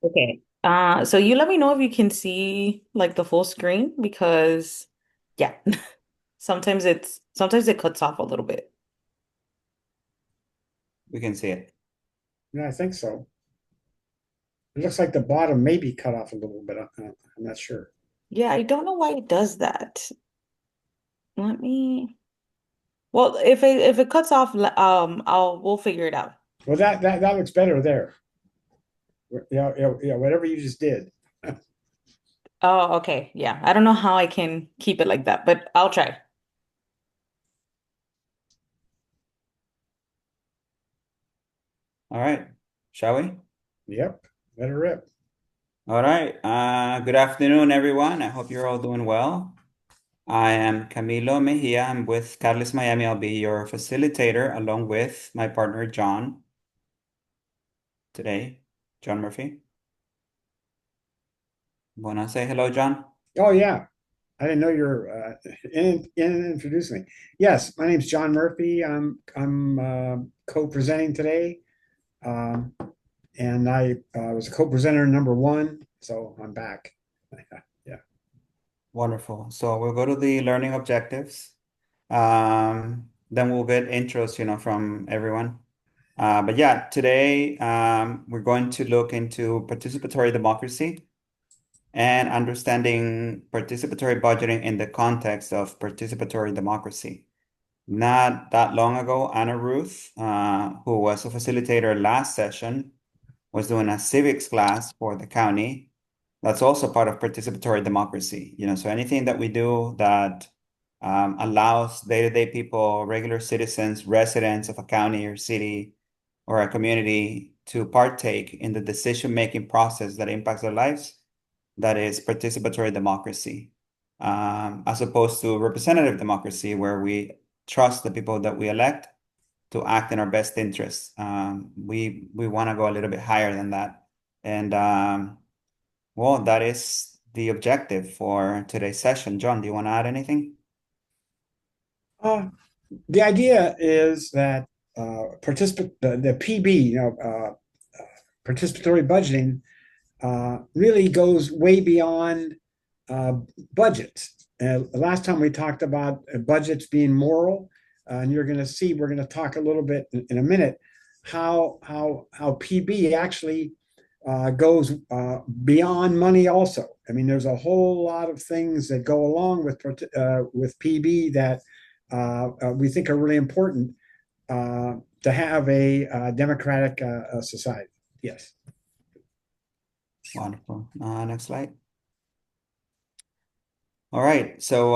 Okay. So you let me know if you can see like the full screen because yeah, sometimes it cuts off a little bit. We can see it. Yeah, I think so. It looks like the bottom may be cut off a little bit. I'm not sure. Yeah, I don't know why it does that. Let me Well, if it cuts off, we'll figure it out. Well, that looks better there. Yeah, yeah, yeah. Whatever you just did. Oh, okay. Yeah. I don't know how I can keep it like that, but I'll try. All right. Shall we? Yep. Let it rip. All right. Good afternoon, everyone. I hope you're all doing well. I am Camilo Mejia. I'm with Catalyst Miami. I'll be your facilitator along with my partner, John, today. John Murphy. Wanna say hello, John? Oh yeah. I didn't know you're in introducing me. Yes, my name's John Murphy. I'm co-presenting today, um, and I was a co-presenter number one, so I'm back. Yeah. Wonderful. So we'll go to the learning objectives. Then we'll get intros, from everyone. But yeah, today we're going to look into participatory democracy and understanding participatory budgeting in the context of participatory democracy. Not that long ago, Anna Ruth, who was a facilitator last session, was doing a civics class for the county. That's also part of participatory democracy. So anything that we do that allows day-to-day people, regular citizens, residents of a county or city or a community to partake in the decision-making process that impacts their lives, that is participatory democracy, as opposed to representative democracy, where we trust the people that we elect to act in our best interests. We want to go a little bit higher than that. And well, that is the objective for today's session. John, do you want to add anything? Uh, the idea is that the PB, participatory budgeting, really goes way beyond uh, budgets. Last time we talked about budgets being moral, and you're going to see we're going to talk a little bit in a minute how PB actually goes beyond money. Also, I mean, there's a whole lot of things that go along with PB that we think are really important to have a democratic society. Yes. Wonderful. Next slide. All right. So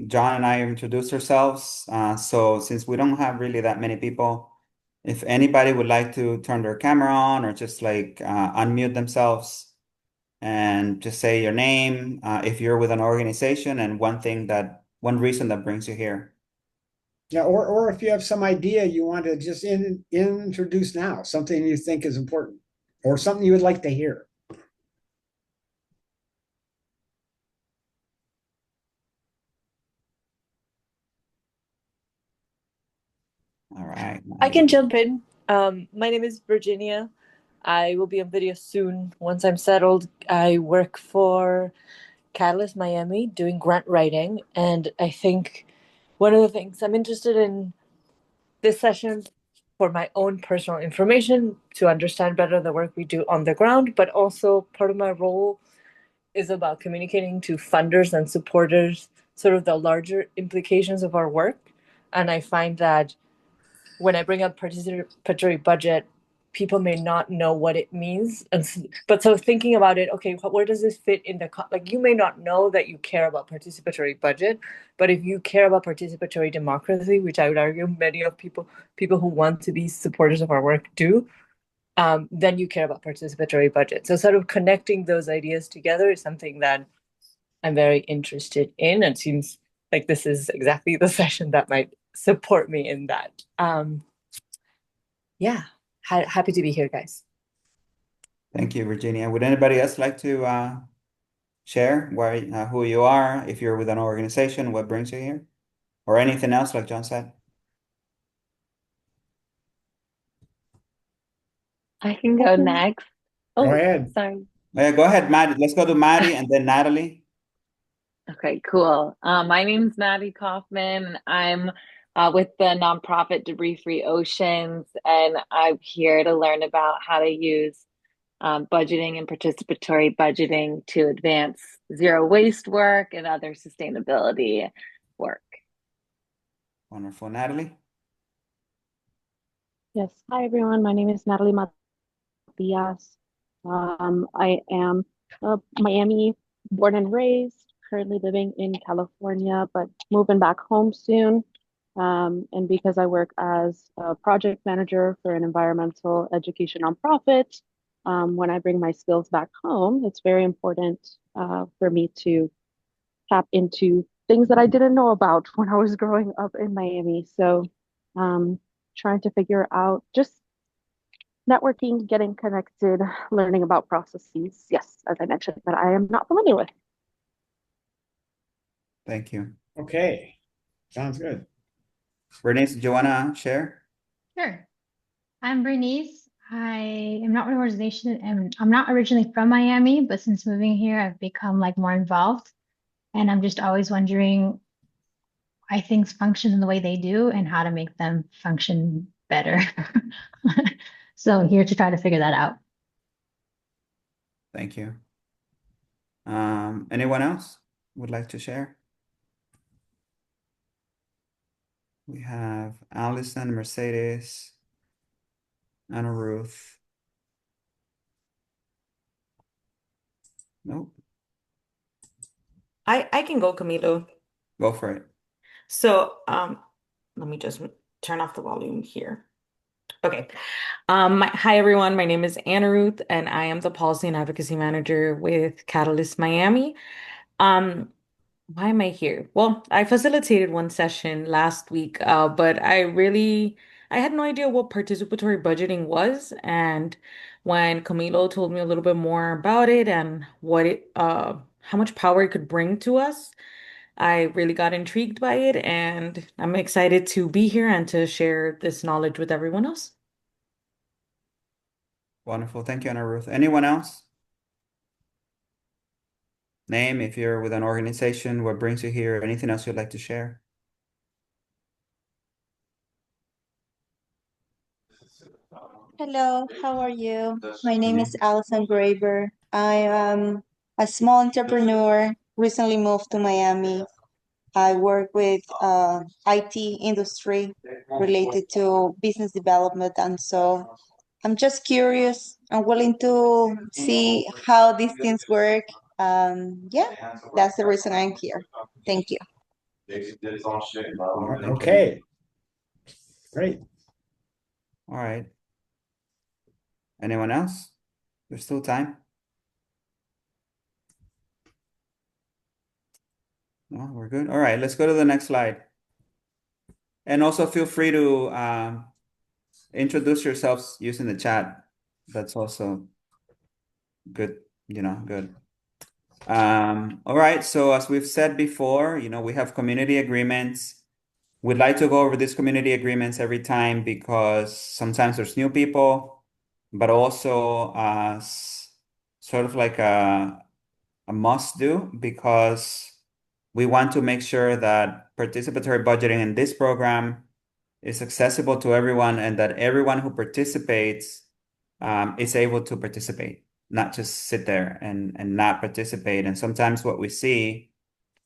John and I introduced ourselves. So since we don't have really that many people, if anybody would like to turn their camera on or just like unmute themselves and just say your name, if you're with an organization, and one reason that brings you here. Yeah, or if you have some idea you want to just introduce now, something you think is important, or something you would like to hear. All right. I can jump in. My name is Virginia. I will be on video soon once I'm settled. I work for Catalyst Miami doing grant writing, and I think one of the things I'm interested in this session for my own personal information to understand better the work we do on the ground, but also part of my role is about communicating to funders and supporters sort of the larger implications of our work. And I find that when I bring up participatory budget, people may not know what it means. But so thinking about it, okay, where does this fit in the like? You may not know that you care about participatory budget, but if you care about participatory democracy, which I would argue many of people who want to be supporters of our work do, then you care about participatory budget. So sort of connecting those ideas together is something that I'm very interested in, and it seems like this is exactly the session that might support me in that. Yeah, happy to be here, guys. Thank you, Virginia. Would anybody else like to share who you are, if you're with an organization, what brings you here, or anything else, like John said? I can go next. Go Oh, ahead. sorry. Yeah, go ahead, Maddie. Let's go to Maddie and then Natalie. Okay, cool. My name's Maddie Kaufman, and I'm with the nonprofit Debris-Free Oceans, and I'm here to learn about how to use budgeting and participatory budgeting to advance zero waste work and other sustainability work. Wonderful. Natalie? Yes. Hi, everyone. My name is Natalie Matias. I am Miami born and raised, currently living in California, but moving back home soon. And because I work as a project manager for an environmental education nonprofit, when I bring my skills back home, it's very important for me to tap into things that I didn't know about when I was growing up in Miami. So, trying to figure out just networking, getting connected, learning about processes. Yes, as I mentioned, that I am not familiar with. Thank you. Okay. Sounds good. Bernice, do you want to share? Sure. I'm Bernice. I am not organization and I'm not originally from Miami, but since moving here, I've become like more involved. And I'm just always wondering why things function in the way they do and how to make them function better. So here to try to figure that out. Thank you. Anyone else would like to share? We have Allison, Mercedes, Anna Ruth. Nope. I can go, Camilo. Go for it. So, let me just turn off the volume here. Okay. Hi everyone. My name is Anna Ruth, and I am the Policy and Advocacy Manager with Catalyst Miami. Um, why am I here? Well, I facilitated one session last week, but I had no idea what participatory budgeting was, and when Camilo told me a little bit more about it and how much power it could bring to us, I really got intrigued by it, and I'm excited to be here and to share this knowledge with everyone else. Wonderful. Thank you, Anna Ruth. Anyone else? Name, if you're with an organization, what brings you here, anything else you'd like to share? Hello, how are you? My name is Alison Graber. I am a small entrepreneur, recently moved to Miami. I work with IT industry related to business development, and so I'm just curious. I'm willing to see how these things work. Yeah, that's the reason I'm here. Thank you. Okay. Great. All right. Anyone else? There's still time. No, we're good. All right, let's go to the next slide. And also feel free to introduce yourselves using the chat. That's also good, good. All right, so as we've said before, we have community agreements. We'd like to go over these community agreements every time because sometimes there's new people, but also sort of like a must do because we want to make sure that participatory budgeting in this program is accessible to everyone and that everyone who participates is able to participate, not just sit there and not participate. And sometimes what we see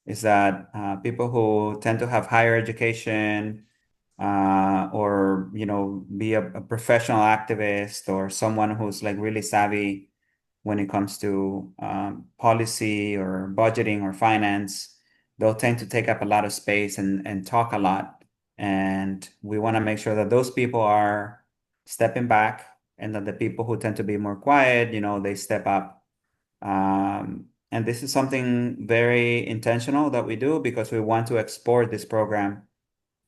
is that people who tend to have higher education or be a professional activist or someone who's like really savvy when it comes to policy or budgeting or finance, they'll tend to take up a lot of space and talk a lot. And we want to make sure that those people are stepping back and that the people who tend to be more quiet, they step up. And this is something very intentional that we do because we want to export this program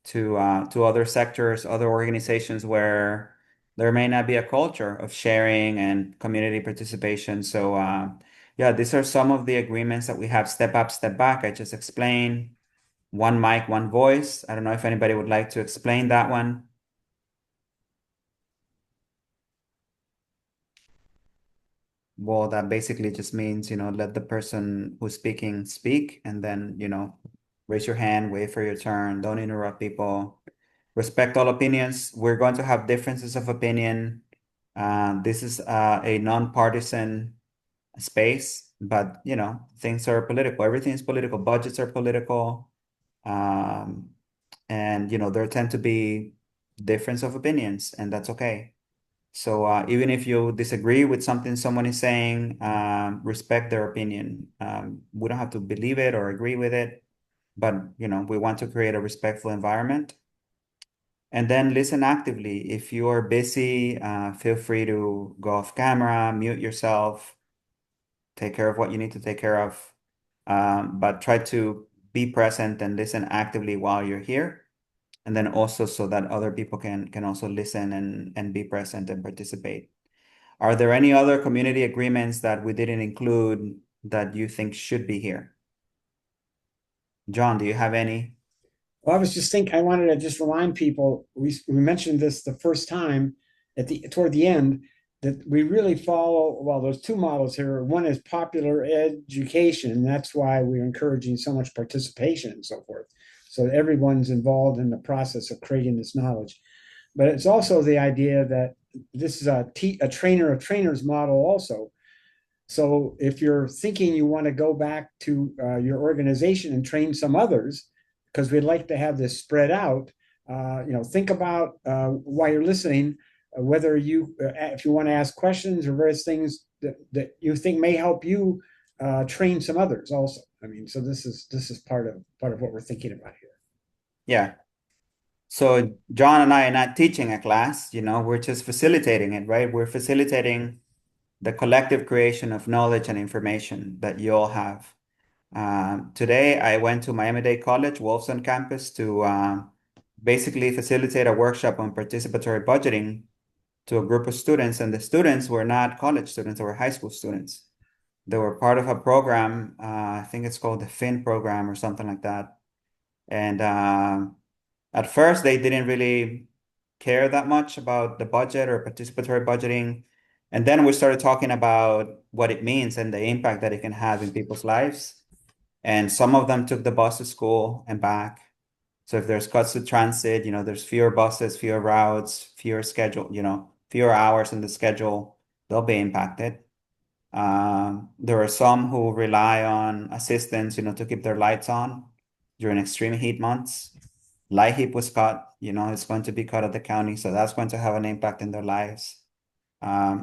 to other sectors, other organizations where there may not be a culture of sharing and community participation. So yeah, these are some of the agreements that we have. Step up, step back. I just explained. One mic, one voice. I don't know if anybody would like to explain that one. well, that basically just means, let the person who's speaking speak, and then, raise your hand, wait for your turn, don't interrupt people, respect all opinions. We're going to have differences of opinion. This is a nonpartisan space, but, things are political. Everything is political. Budgets are political. And, there tend to be difference of opinions, and that's okay. So even if you disagree with something someone is saying, respect their opinion. We don't have to believe it or agree with it, but we want to create a respectful environment. And then listen actively. If you are busy, feel free to go off camera, mute yourself, take care of what you need to take care of. But try to be present and listen actively while you're here. And then also so that other people can also listen and be present and participate. Are there any other community agreements that we didn't include that you think should be here? John, do you have any? Well, I was just thinking, I wanted to just remind people, we mentioned this the first time toward the end, that we really follow, well, there's two models here. One is popular education, and that's why we're encouraging so much participation and so forth. So everyone's involved in the process of creating this knowledge. But it's also the idea that this is a trainer of trainers model also. So if you're thinking you want to go back to your organization and train some others, because we'd like to have this spread out, think about while you're listening, whether if you want to ask questions or various things that you think may help you train some others also. I mean, so this is part of what we're thinking about here. Yeah. So John and I are not teaching a class, we're just facilitating it, right? We're facilitating the collective creation of knowledge and information that you all have. Today, I went to Miami-Dade College, Wolfson campus, to basically facilitate a workshop on participatory budgeting to a group of students. And the students were not college students, they were high school students. They were part of a program, I think it's called the FIN program or something like that. And at first, they didn't really care that much about the budget or participatory budgeting. And then we started talking about what it means and the impact that it can have in people's lives. And some of them took the bus to school and back. So if there's cuts to transit, there's fewer buses, fewer routes, fewer schedule, fewer hours in the schedule, they'll be impacted. There are some who rely on assistance, to keep their lights on during extreme heat months. Light heat was cut, it's going to be cut at the county, so that's going to have an impact in their lives.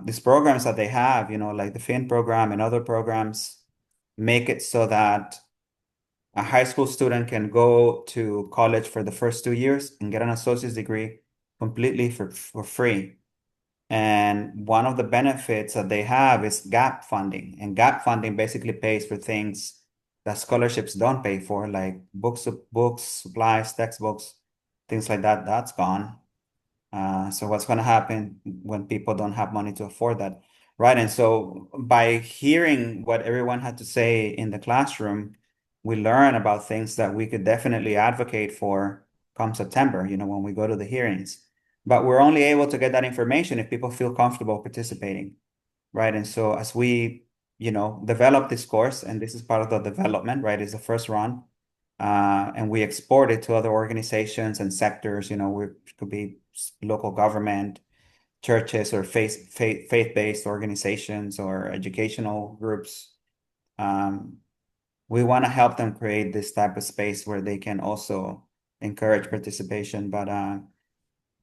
These programs that they have, like the FIN program and other programs, make it so that a high school student can go to college for the first 2 years and get an associate's degree completely for free. And one of the benefits that they have is gap funding. And gap funding basically pays for things that scholarships don't pay for, like books, supplies, textbooks, things like that. That's gone. So what's going to happen when people don't have money to afford that? Right. And so by hearing what everyone had to say in the classroom, we learn about things that we could definitely advocate for come September, when we go to the hearings. But we're only able to get that information if people feel comfortable participating. Right. And so as we, develop this course, and this is part of the development, right, is the first run, and we export it to other organizations and sectors, it could be local government, churches, or faith-based organizations or educational groups. We want to help them create this type of space where they can also encourage participation, but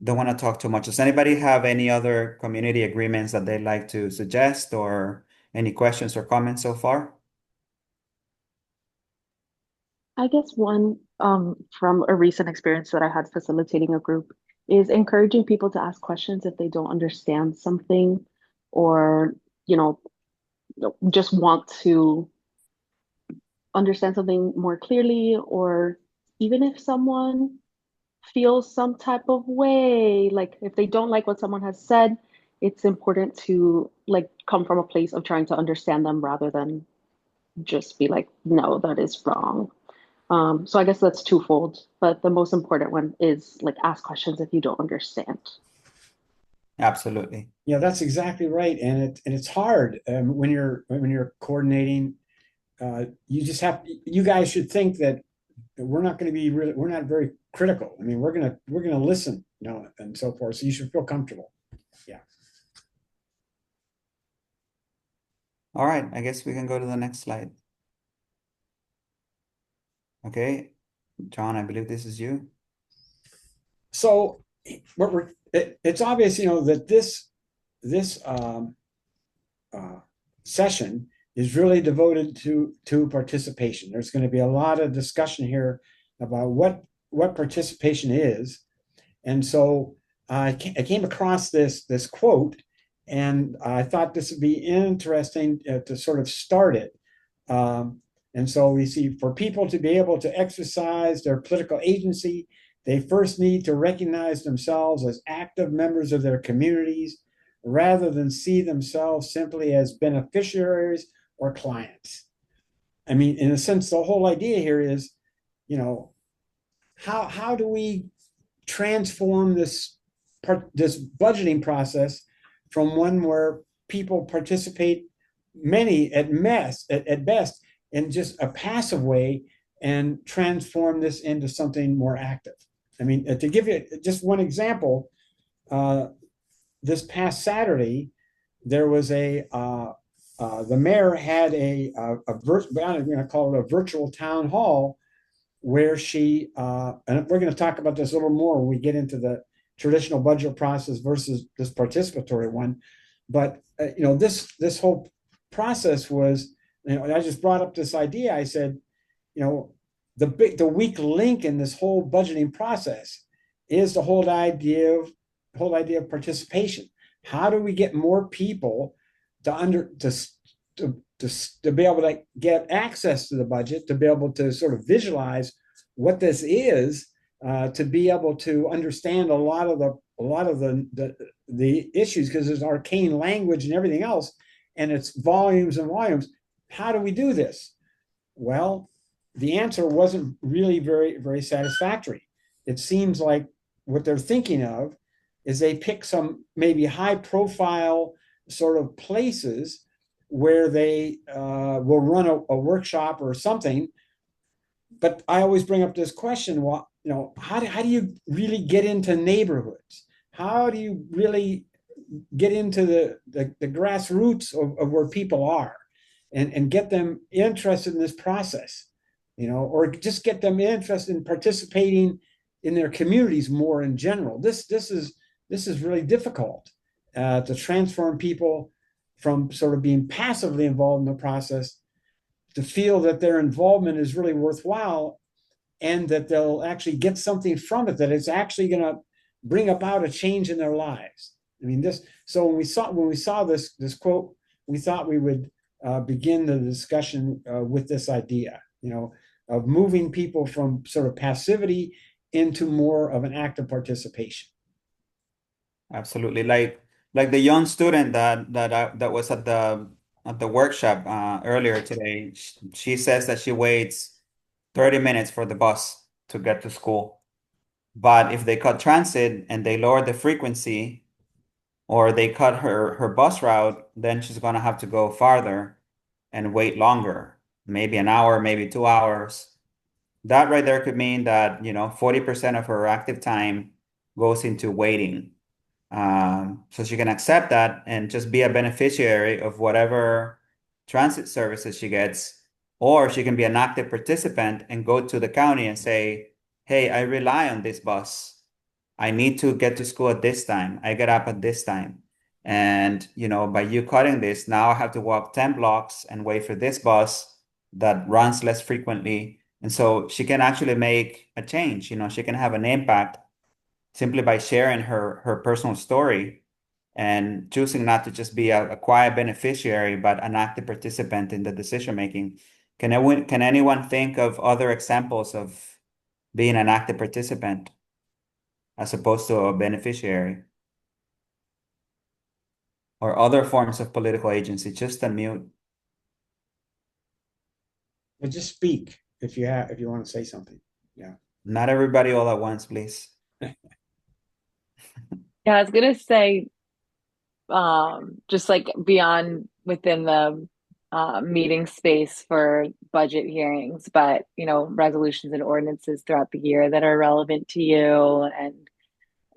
don't want to talk too much. Does anybody have any other community agreements that they'd like to suggest, or any questions or comments so far? I guess one from a recent experience that I had facilitating a group is encouraging people to ask questions if they don't understand something, or, just want to understand something more clearly, or even if someone feels some type of way, like if they don't like what someone has said, it's important to come from a place of trying to understand them rather than just be like, no, that is wrong. So I guess that's twofold, but the most important one is ask questions if you don't understand. Absolutely. Yeah, that's exactly right. And it's hard when you're coordinating. You guys should think that we're not going to be really, we're not very critical. I mean, we're gonna listen, and so forth. So you should feel comfortable. Yeah. All right, I guess we can go to the next slide. Okay, John, I believe this is you. So it's obvious, that this session is really devoted to participation. There's going to be a lot of discussion here about what participation is. And so I came across this quote, and I thought this would be interesting to sort of start it. And so we see, for people to be able to exercise their political agency, they first need to recognize themselves as active members of their communities rather than see themselves simply as beneficiaries or clients. I mean, in a sense, the whole idea here is, how do we transform this budgeting process from one where people participate, many at best, in just a passive way, and transform this into something more active. I mean, to give you just one example, this past Saturday, there was the mayor had I'm going to call it a virtual town hall, where and we're going to talk about this a little more when we get into the traditional budget process versus this participatory one. But this whole process was, I just brought up this idea. I said, the weak link in this whole budgeting process is the whole idea of participation. How do we get more people to be able to get access to the budget, to be able to sort of visualize what this is, to be able to understand a lot of the issues, because there's arcane language and everything else, and it's volumes and volumes. How do we do this? Well, the answer wasn't really very, very satisfactory. It seems like what they're thinking of is they pick some maybe high profile sort of places where they will run a workshop or something. But I always bring up this question: well, how do you really get into neighborhoods? How do you really get into the grassroots of where people are, and get them interested in this process, or just get them interested in participating in their communities more in general? This is really difficult to transform people from sort of being passively involved in the process to feel that their involvement is really worthwhile, and that they'll actually get something from it, that it's actually going to bring about a change in their lives. I mean, so when we saw this quote, we thought we would begin the discussion with this idea, of moving people from sort of passivity into more of an active participation. Absolutely. Like the young student that was at the workshop earlier today. She says that she waits 30 minutes for the bus to get to school. But if they cut transit and they lower the frequency, or they cut her bus route, then she's gonna have to go farther and wait longer, maybe an hour, maybe 2 hours. That right there could mean that 40% of her active time goes into waiting. So she can accept that and just be a beneficiary of whatever transit services she gets, or she can be an active participant and go to the county and say, hey, I rely on this bus. I need to get to school at this time. I get up at this time. And, by you cutting this, now I have to walk 10 blocks and wait for this bus that runs less frequently. And so she can actually make a change. She can have an impact simply by sharing her personal story and choosing not to just be a quiet beneficiary, but an active participant in the decision making. Can anyone think of other examples of being an active participant as opposed to a beneficiary? Or other forms of political agency? Just unmute. But just speak if you want to say something. Yeah. Not everybody all at once, please. Yeah, I was gonna say, just like beyond within the meeting space for budget hearings, but resolutions and ordinances throughout the year that are relevant to you, and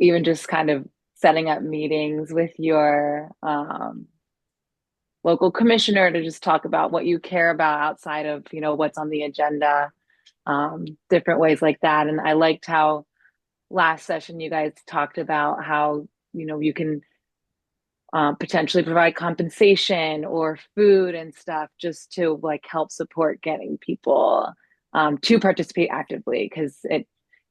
even just kind of setting up meetings with your local commissioner to just talk about what you care about outside of what's on the agenda, different ways like that. And I liked how last session you guys talked about how you can potentially provide compensation or food and stuff just to like help support getting people to participate actively, because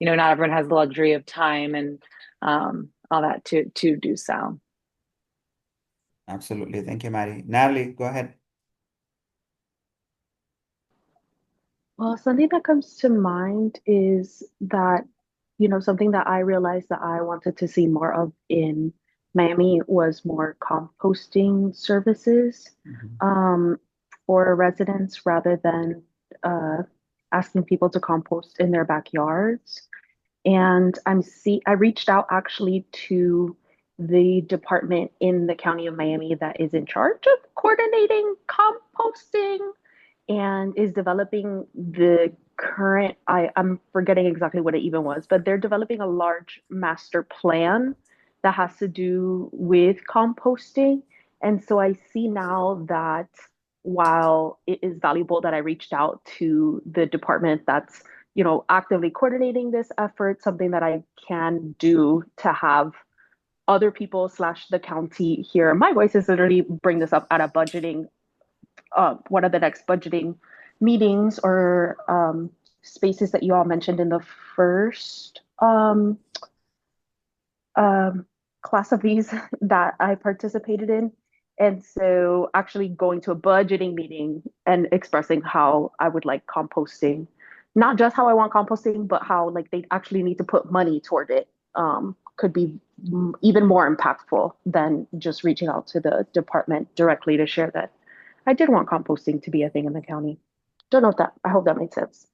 not everyone has the luxury of time and all that to do so. Absolutely. Thank you, Maddie. Natalie, go ahead. Well, something that comes to mind is that, something that I realized that I wanted to see more of in Miami was more composting services for residents rather than asking people to compost in their backyards. And I reached out actually to the department in the county of Miami that is in charge of coordinating composting and is developing the current, I'm forgetting exactly what it even was, but they're developing a large master plan that has to do with composting. And so I see now that while it is valuable that I reached out to the department that's, actively coordinating this effort, something that I can do to have other people / the county hear my voice is literally bring this up at a budgeting one of the next budgeting meetings or spaces that you all mentioned in the first class of these that I participated in. And so actually going to a budgeting meeting and expressing how I would like composting, not just how I want composting, but how like they actually need to put money toward it, could be even more impactful than just reaching out to the department directly to share that I did want composting to be a thing in the county. Don't know if I hope that made sense.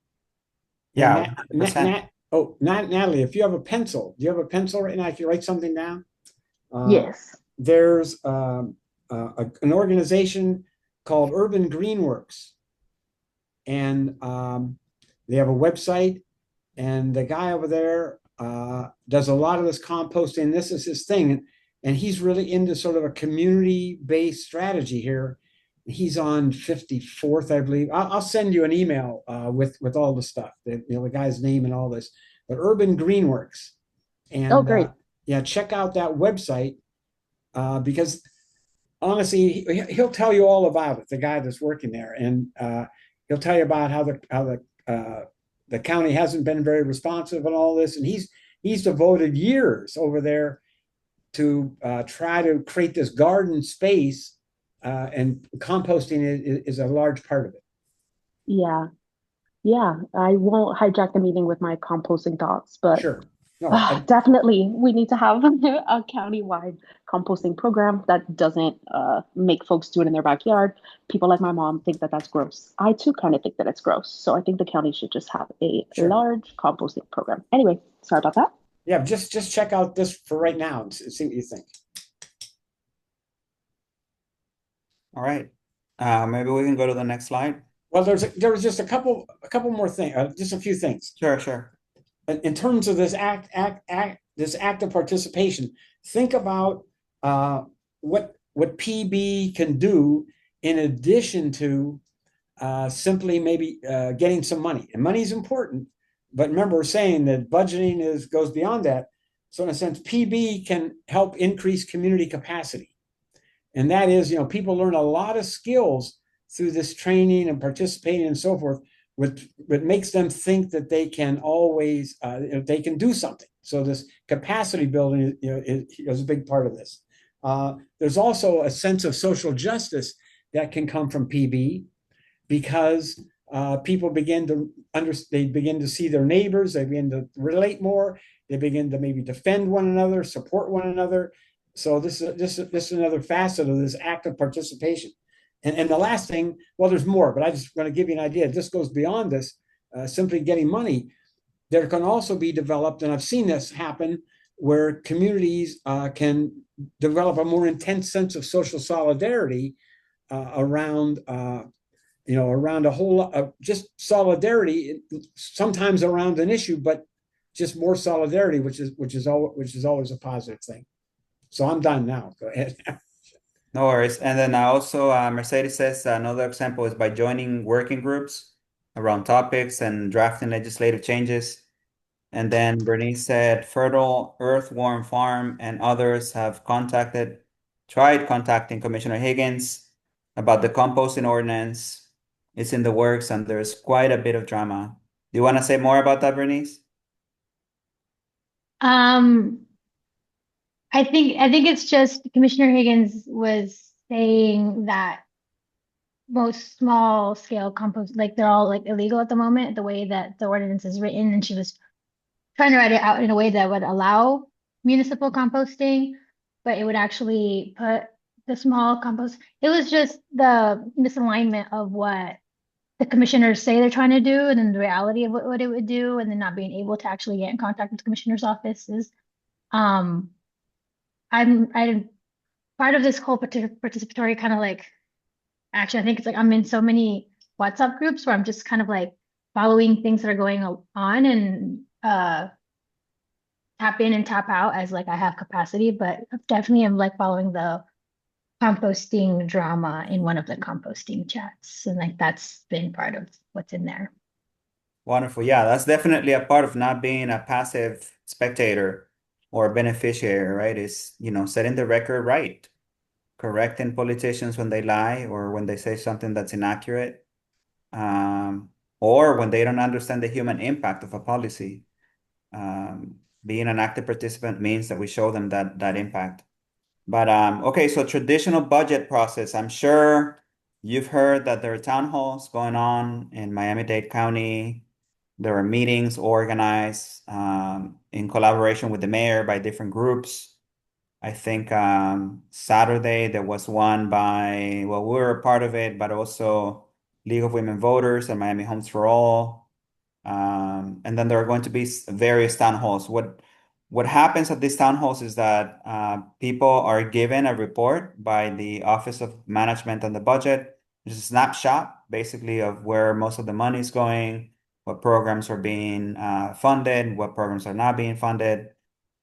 Yeah. Natalie, if you have a pencil, do you have a pencil right now? If you write something down? Yes. There's an organization called Urban Greenworks. And they have a website. And the guy over there does a lot of this composting. This is his thing. And he's really into sort of a community-based strategy here. He's on 54th, I believe. I'll send you an email with all the stuff, the guy's name and all this. But Urban Greenworks, and great. Yeah, check out that website because honestly, he'll tell you all about it. The guy that's working there, and he'll tell you about how the county hasn't been very responsive and all this, and he's devoted years over there to try to create this garden space. And composting is a large part of it. Yeah. I won't hijack the meeting with my composting thoughts, but sure. No, definitely we need to have a county-wide composting program that doesn't make folks do it in their backyard. People like my mom think that that's gross. I too kind of think that it's gross. So I think the county should just have a large composting program. Anyway, sorry about that. Yeah, just check out this for right now and see what you think. All right. Maybe we can go to the next slide. Well, there was just a couple more things, just a few things. Sure. In terms of this this act of participation, think about what PB can do in addition to simply maybe getting some money. And money is important, but remember we're saying that budgeting goes beyond that. So in a sense, PB can help increase community capacity. And that is, people learn a lot of skills through this training and participating and so forth, which makes them think that they can always, they can do something. So this capacity building is a big part of this. There's also a sense of social justice that can come from PB because people begin to see their neighbors, they begin to relate more, they begin to maybe defend one another, support one another. So this is another facet of this active participation. And the last thing, well, there's more, but I just want to give you an idea. This goes beyond this, simply getting money. There can also be developed, and I've seen this happen, where communities can develop a more intense sense of social solidarity around around a whole lot of just solidarity, sometimes around an issue, but just more solidarity, which is always a positive thing. So I'm done now. Go ahead. No worries. And then also, Mercedes says another example is by joining working groups around topics and drafting legislative changes. And then Bernice said, Fertile, Earthworm Farm, and others have tried contacting Commissioner Higgins about the composting ordinance. It's in the works and there's quite a bit of drama. Do you want to say more about that, Bernice? Um, I think it's just Commissioner Higgins was saying that most small scale compost, like they're all like illegal at the moment, the way that the ordinance is written, and she was trying to write it out in a way that would allow municipal composting, but it would actually put the small compost. It was just the misalignment of what the commissioners say they're trying to do, and then the reality of what it would do, and then not being able to actually get in contact with the commissioner's offices. Um, I'm part of this whole participatory kind of like actually I think it's like I'm in so many WhatsApp groups where I'm just kind of like following things that are going on and tap in and tap out as like I have capacity, but definitely I'm like following the composting drama in one of the composting chats. And like that's been part of what's in there. Wonderful. Yeah, that's definitely a part of not being a passive spectator or beneficiary, right? Is, setting the record right, correcting politicians when they lie or when they say something that's inaccurate, or when they don't understand the human impact of a policy. Being an active participant means that we show them that impact. But okay, so traditional budget process. I'm sure you've heard that there are town halls going on in Miami-Dade County. There are meetings organized in collaboration with the mayor by different groups. I think Saturday there was one by, well, we were a part of it, but also League of Women Voters and Miami Homes for All. And then there are going to be various town halls. What happens at these town halls is that people are given a report by the Office of Management and the Budget. It's a snapshot, basically, of where most of the money is going, what programs are being funded, what programs are not being funded.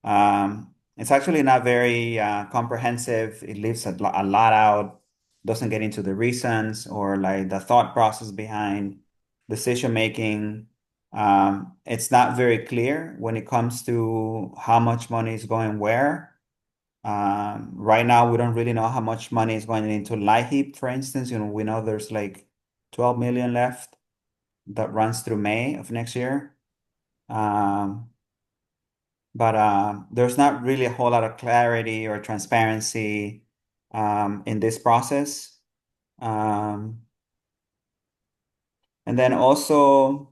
It's actually not very comprehensive. It leaves a lot out, doesn't get into the reasons or like the thought process behind decision making. It's not very clear when it comes to how much money is going where. Right now, we don't really know how much money is going into LIHEAP, for instance. We know there's like 12 million left that runs through May of next year. But there's not really a whole lot of clarity or transparency in this process. And then also,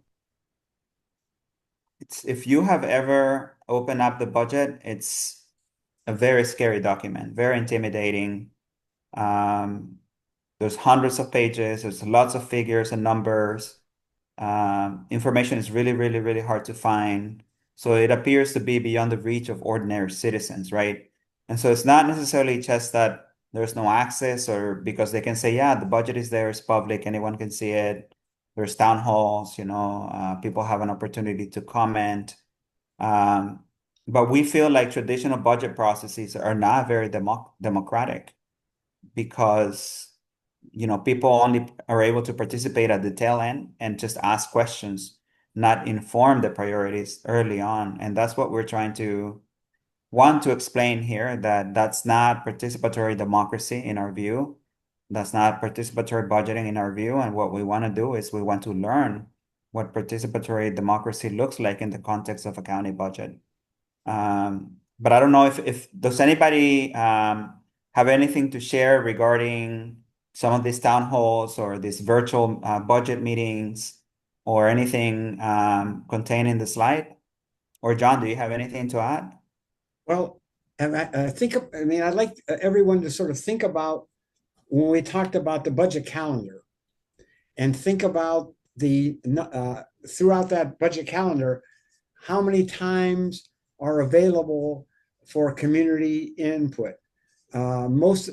if you have ever opened up the budget, it's a very scary document, very intimidating. There's hundreds of pages, there's lots of figures and numbers. Information is really, really, really hard to find. So it appears to be beyond the reach of ordinary citizens, right? And so it's not necessarily just that there's no access or because they can say, yeah, the budget is there, it's public, anyone can see it. There's town halls, people have an opportunity to comment. But we feel like traditional budget processes are not very democratic because people only are able to participate at the tail end and just ask questions, not inform the priorities early on. And that's what we're trying to want to explain here, that that's not participatory democracy in our view. That's not participatory budgeting in our view. And what we want to do is we want to learn what participatory democracy looks like in the context of a county budget. But I don't know if does anybody have anything to share regarding some of these town halls or these virtual budget meetings or anything contained in the slide? Or John, do you have anything to add? Well, I'd like everyone to sort of think about when we talked about the budget calendar and think about the throughout that budget calendar, how many times are available for community input? most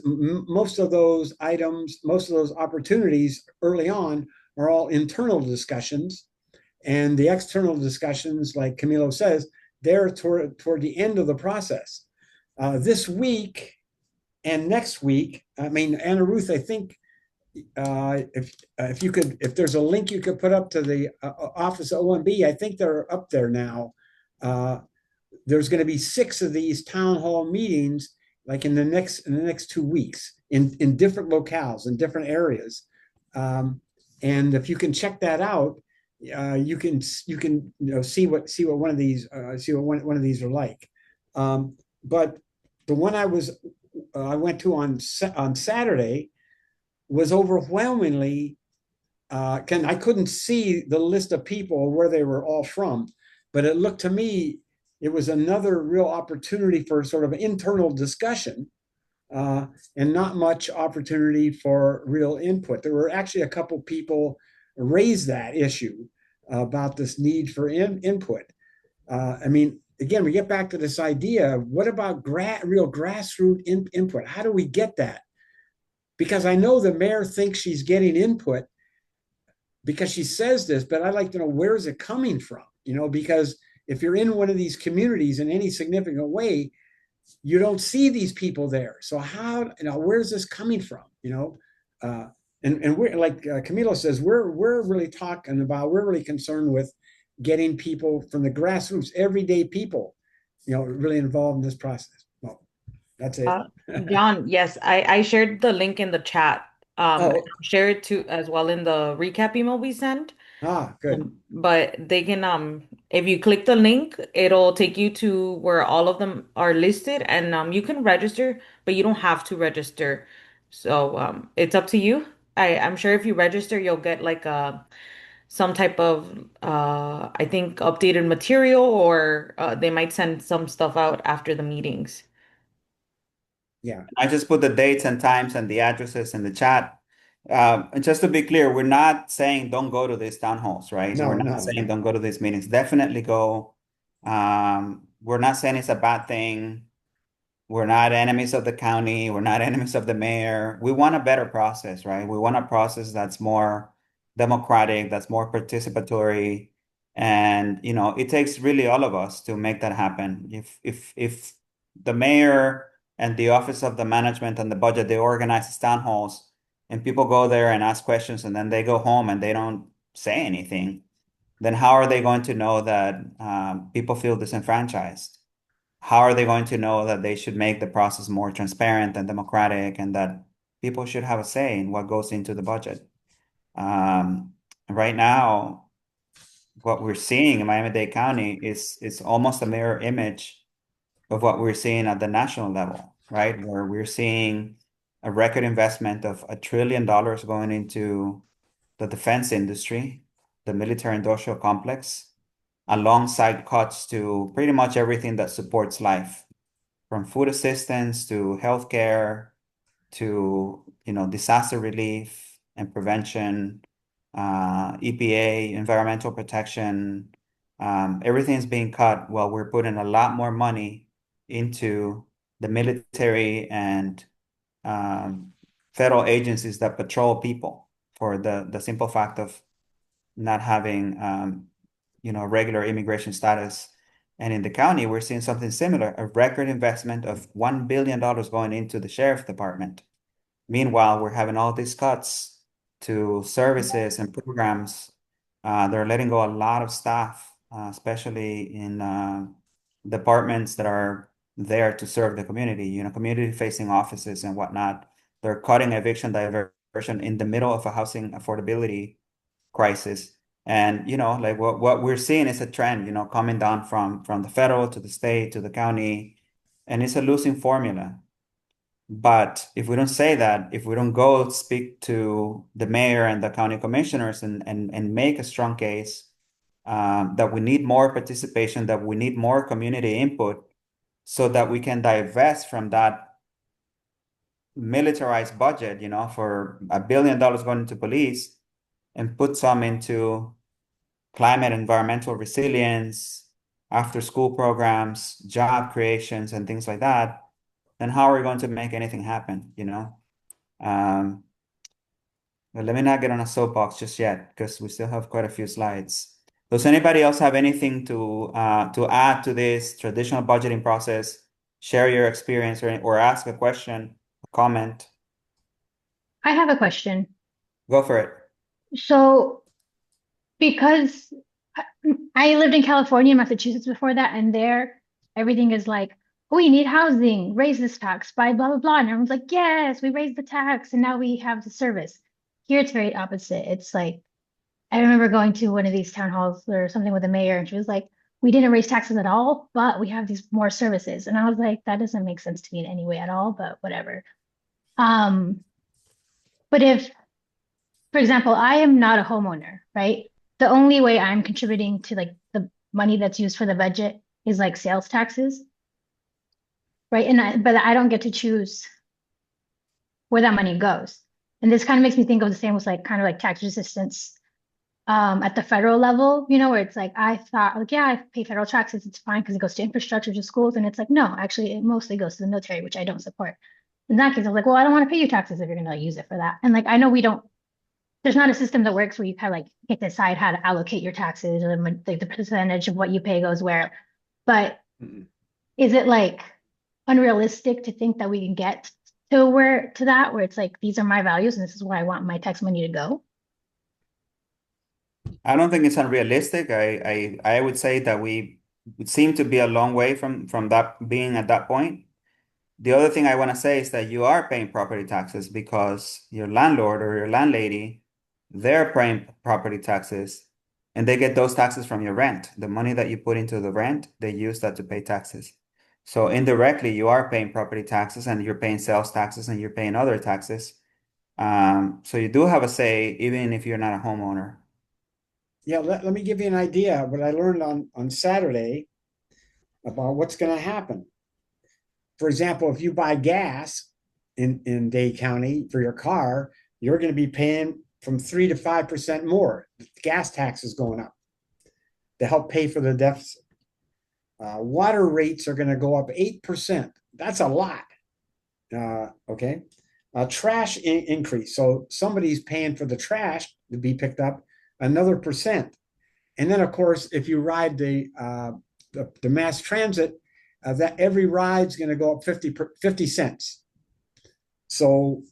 of those items, most of those opportunities early on are all internal discussions, and the external discussions, like Camilo says, they're toward the end of the process. This week and next week, I mean, Anna Ruth, I think if you could, if there's a link you could put up to the Office of OMB, I think they're up there now. There's going to be 6 of these town hall meetings, like in the next 2 weeks, in different locales in different areas. And if you can check that out, you can see what one of these one of these are like. But the one I went to on Saturday was overwhelmingly I couldn't see the list of people where they were all from, but it looked to me it was another real opportunity for sort of internal discussion, and not much opportunity for real input. There were actually a couple people raised that issue about this need for input. I mean, again, we get back to this idea of what about real grassroots input? How do we get that? Because I know the mayor thinks she's getting input because she says this, but I'd like to know, where is it coming from? Because if you're in one of these communities in any significant way, you don't see these people there. So where's this coming from? And we're like Camilo says, we're really talking about, we're really concerned with getting people from the grassroots, everyday people, really involved in this process. Well, that's it. John, yes, I shared the link in the chat. Oh, I'll share it too as well in the recap email we sent. Good. But they can if you click the link, it'll take you to where all of them are listed, and you can register, but you don't have to register. So it's up to you. I'm sure if you register, you'll get like some type of I think updated material, or they might send some stuff out after the meetings. Yeah. I just put the dates and times and the addresses in the chat. And just to be clear, we're not saying don't go to these town halls, right? No, We're not saying don't go to these meetings. Definitely go. We're not saying it's a bad thing. We're not enemies of the county. We're not enemies of the mayor. We want a better process, right? We want a process that's more democratic, that's more participatory. And, it takes really all of us to make that happen. If the mayor and the Office of the Management and the Budget, they organize these town halls and people go there and ask questions and then they go home and they don't say anything, then how are they going to know that people feel disenfranchised? How are they going to know that they should make the process more transparent and democratic and that people should have a say in what goes into the budget? Right now, what we're seeing in Miami-Dade County is almost a mirror image of what we're seeing at the national level, right? Where we're seeing a record investment of $1 trillion going into the defense industry, the military industrial complex, alongside cuts to pretty much everything that supports life, from food assistance to healthcare to disaster relief and prevention, EPA, environmental protection. Everything's being cut while we're putting a lot more money into the military and federal agencies that patrol people for the simple fact of not having regular immigration status. And in the county, we're seeing something similar, a record investment of $1 billion going into the sheriff department. Meanwhile, we're having all these cuts to services and programs. They're letting go a lot of staff, especially in departments that are there to serve the community, community-facing offices and whatnot. They're cutting eviction diversion in the middle of a housing affordability crisis. And like what we're seeing is a trend, coming down from the federal to the state to the county, and it's a losing formula. But if we don't say that, if we don't go speak to the mayor and the county commissioners and make a strong case that we need more participation, that we need more community input, so that we can divest from that militarized budget, for $1 billion going into police, and put some into climate, environmental resilience, after school programs, job creations, and things like that, then how are we going to make anything happen, you know? But let me not get on a soapbox just yet because we still have quite a few slides. Does anybody else have anything to add to this traditional budgeting process? Share your experience or ask a question, a comment. I have a question. Go for it. So, because I lived in California and Massachusetts before that, and there everything is like, oh, we need housing, raise this tax by blah blah blah. And everyone's like, yes, we raised the tax and now we have the service. Here it's very opposite. It's like I remember going to one of these town halls or something with the mayor, and she was like, we didn't raise taxes at all, but we have these more services. And I was like, that doesn't make sense to me in any way at all, but whatever. Um, but if, for example, I am not a homeowner, right? The only way I'm contributing to like the money that's used for the budget is like sales taxes, right? But I don't get to choose where that money goes. And this kind of makes me think of the same with like kind of like tax resistance at the federal level, you know, where it's like I thought like, yeah, I pay federal taxes, it's fine because it goes to infrastructure to schools. And it's like, no, actually it mostly goes to the military, which I don't support. In that case, I was like, well, I don't want to pay you taxes if you're gonna use it for that. And like I know we don't there's not a system that works where you kind of like get to decide how to allocate your taxes or like the percentage of what you pay goes where. But is it like unrealistic to think that we can get to that where it's like these are my values and this is where I want my tax money to go? I don't think it's unrealistic. I would say that we seem to be a long way from that being at that point. The other thing I want to say is that you are paying property taxes because your landlord or your landlady, they're paying property taxes and they get those taxes from your rent. The money that you put into the rent, they use that to pay taxes. So indirectly, you are paying property taxes and you're paying sales taxes and you're paying other taxes. So you do have a say, even if you're not a homeowner. Yeah, let me give you an idea of what I learned on Saturday about what's going to happen. For example, if you buy gas in Dade County for your car, you're going to be paying from 3 to 5% more. The gas tax is going up to help pay for the deficit. Water rates are going to go up 8%. That's a lot. Okay. Trash increase. So somebody's paying for the trash to be picked up another percent. And then, of course, if you ride the mass transit, that every ride's going to go up 50 cents. So,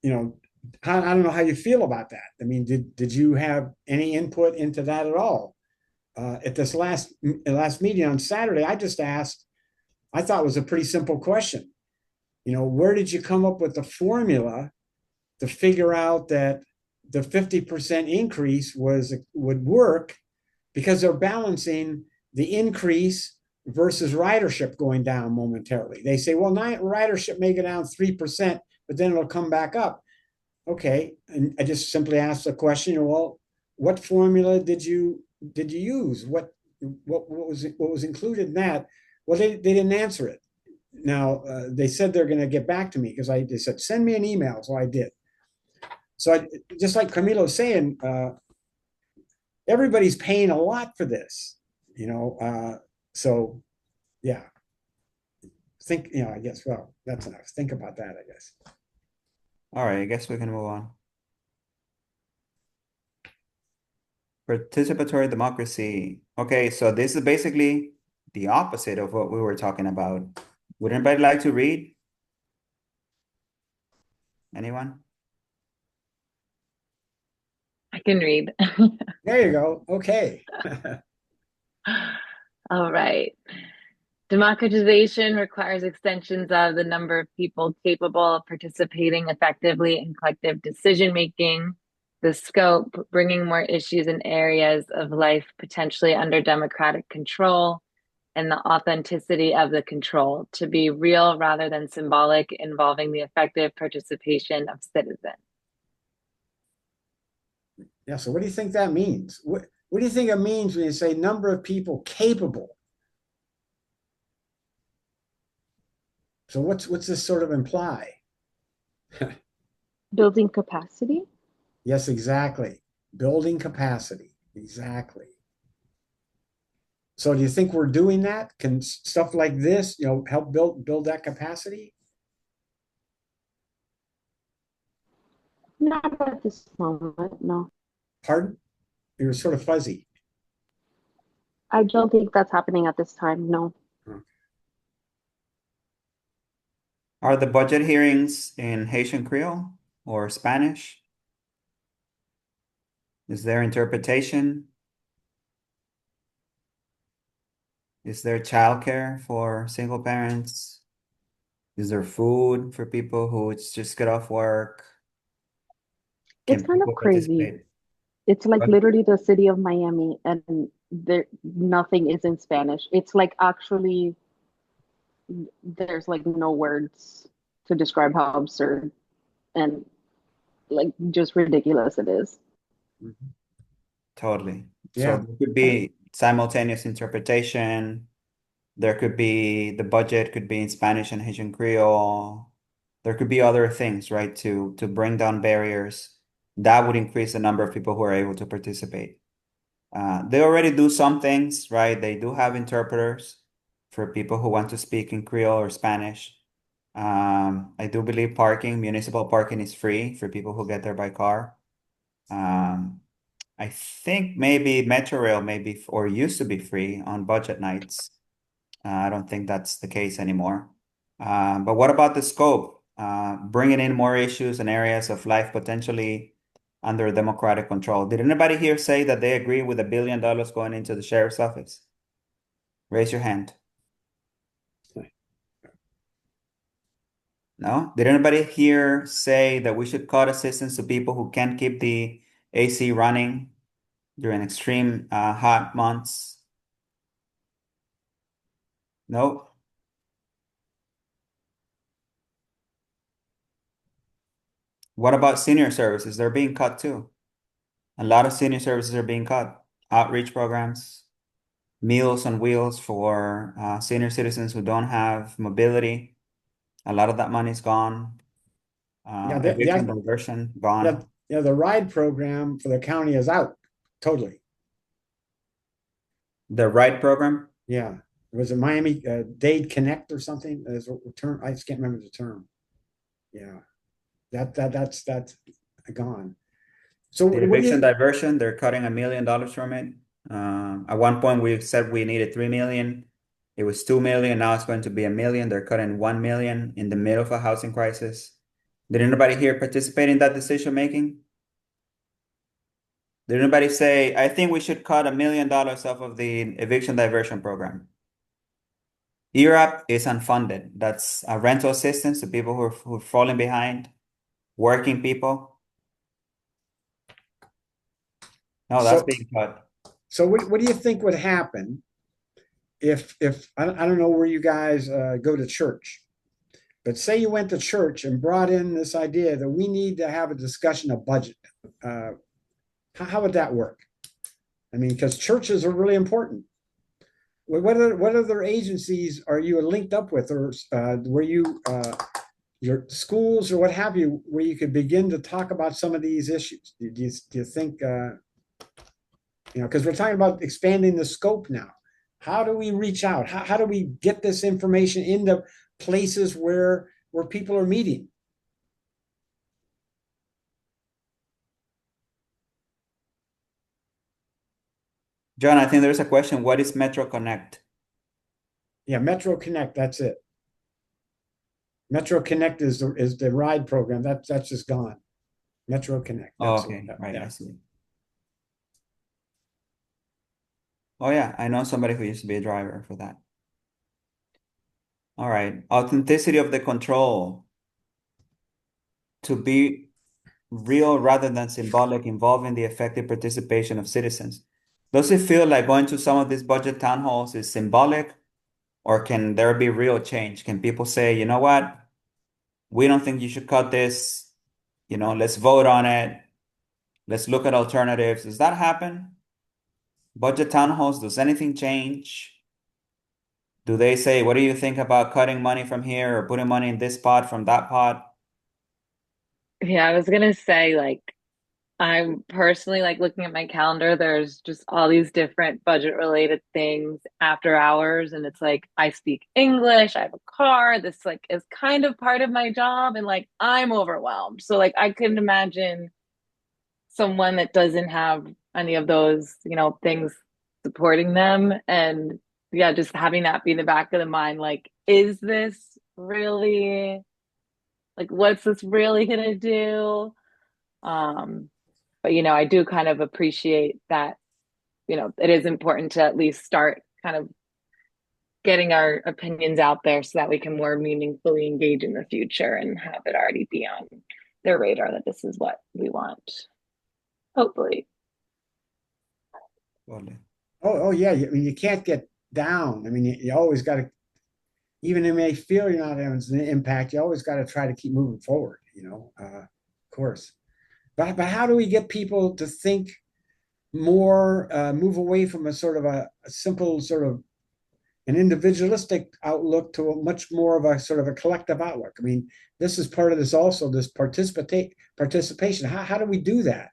you know, I don't know how you feel about that. I mean, did you have any input into that at all? At this last meeting on Saturday, I just asked, I thought it was a pretty simple question. You know, where did you come up with the formula to figure out that the 50% increase would work, because they're balancing the increase versus ridership going down momentarily. They say, well, ridership may go down 3%, but then it'll come back up. Okay, and I just simply asked the question, well, what formula did you use? What was included in that? Well, they didn't answer it. Now they said they're going to get back to me because they said send me an email, so I did. So just like Camilo's saying, everybody's paying a lot for this, you know. So yeah, I guess, well, that's enough. Think about that, I guess. All right, I guess we can move on. Participatory democracy. Okay, so this is basically the opposite of what we were talking about. Would anybody like to read? Anyone? I can read. There you go. Okay. All right. Democratization requires extensions of the number of people capable of participating effectively in collective decision making, the scope, bringing more issues and areas of life potentially under democratic control, and the authenticity of the control to be real rather than symbolic, involving the effective participation of citizens. Yeah, so what do you think that means? What do you think it means when you say number of people capable? So what's this sort of imply? Building capacity. Yes, exactly. Building capacity. Exactly. So do you think we're doing that? Can stuff like this, help build that capacity? Not at this moment, no. Pardon? You're sort of fuzzy. I don't think that's happening at this time, no. Are the budget hearings in Haitian Creole or Spanish? Is there interpretation? Is there childcare for single parents? Is there food for people who just get off work? It's Can kind of people crazy. participate? It's like What? literally the city of Miami, and there nothing is in Spanish. It's like actually there's like no words to describe how absurd and like just ridiculous it is. Totally. So Yeah. there could be simultaneous interpretation. There could be the budget could be in Spanish and Haitian Creole. There could be other things, right, to bring down barriers. That would increase the number of people who are able to participate. They already do some things, right? They do have interpreters for people who want to speak in Creole or Spanish. I do believe municipal parking is free for people who get there by car. I think maybe Metro Rail maybe or used to be free on budget nights. I don't think that's the case anymore. But what about the scope? Bringing in more issues and areas of life potentially under democratic control. Did anybody here say that they agree with $1 billion going into the sheriff's office? Raise your hand. No? Did anybody here say that we should cut assistance to people who can't keep the AC running during extreme hot months? No? What about senior services? They're being cut too. A lot of senior services are being cut. Outreach programs, Meals on Wheels for senior citizens who don't have mobility. A lot of that money's gone. Yeah, Eviction diversion, gone. the ride program for the county is out totally. The RIDE program? Yeah. Was it Miami-Dade Connect or something? There's a term, I just can't remember the term. Yeah. That's gone. So The what do eviction you, diversion, they're cutting $1 million from it. At one point, we said we needed 3 million. It was 2 million. Now it's going to be 1 million. They're cutting 1 million in the middle of a housing crisis. Did anybody here participate in that decision making? Did anybody say, I think we should cut $1 million off of the eviction diversion program? ERAP is unfunded. That's a rental assistance to people who are falling behind, working people. No, that's being cut. so what do you think would happen if I don't know where you guys go to church, but say you went to church and brought in this idea that we need to have a discussion of budget. How would that work? I mean, because churches are really important. What other agencies are you linked up with, or where you your schools or what have you, where you could begin to talk about some of these issues? Do you think because we're talking about expanding the scope now? How do we reach out? How do we get this information into places where people are meeting? John, I think there's a question. What is Metro Connect? Yeah, Metro Connect, that's it. Metro Connect is the ride program. That's just gone. Metro Connect. Oh, okay, right, I see. Oh yeah, I know somebody who used to be a driver for that. All right, authenticity of the control. To be real rather than symbolic, involving the effective participation of citizens. Does it feel like going to some of these budget town halls is symbolic, or can there be real change? Can people say, you know what? We don't think you should cut this. Let's vote on it. Let's look at alternatives. Does that happen? Budget town halls, does anything change? Do they say, what do you think about cutting money from here or putting money in this pot from that pot? Yeah, I was gonna say, like, I'm personally like looking at my calendar. There's just all these different budget related things after hours. And it's like, I speak English, I have a car. This like is kind of part of my job. And like, I'm overwhelmed. So like, I couldn't imagine someone that doesn't have any of those, things supporting them. And yeah, just having that be in the back of the mind, like, is this really like, what's this really gonna do? Um, but I do kind of appreciate that, it is important to at least start kind of getting our opinions out there so that we can more meaningfully engage in the future and have it already be on their radar that this is what we want. Hopefully. Totally. Oh yeah. I mean, you can't get down. I mean, you always got to, even if you may feel you're not having an impact, you always got to try to keep moving forward, of course. But how do we get people to think more, move away from a sort of a simple sort of an individualistic outlook to a much more of a sort of a collective outlook? I mean, this is part of this also, this participation. How do we do that?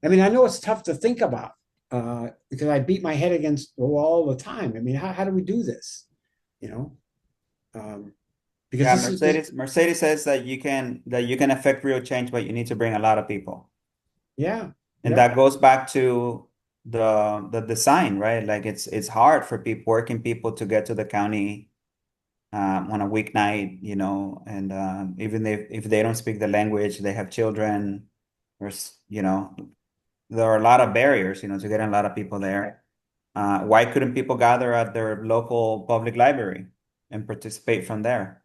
I mean, I know it's tough to think about because I beat my head against the wall all the time. I mean, how do we do this? You know, because Yeah, this Mercedes says that you can affect real change, but you need to bring a lot of people. yeah, And yeah, that goes back to the design, right? Like it's hard for working people to get to the county on a weeknight, and even if they don't speak the language, they have children, there's, there are a lot of barriers, to getting a lot of people there. Why couldn't people gather at their local public library and participate from there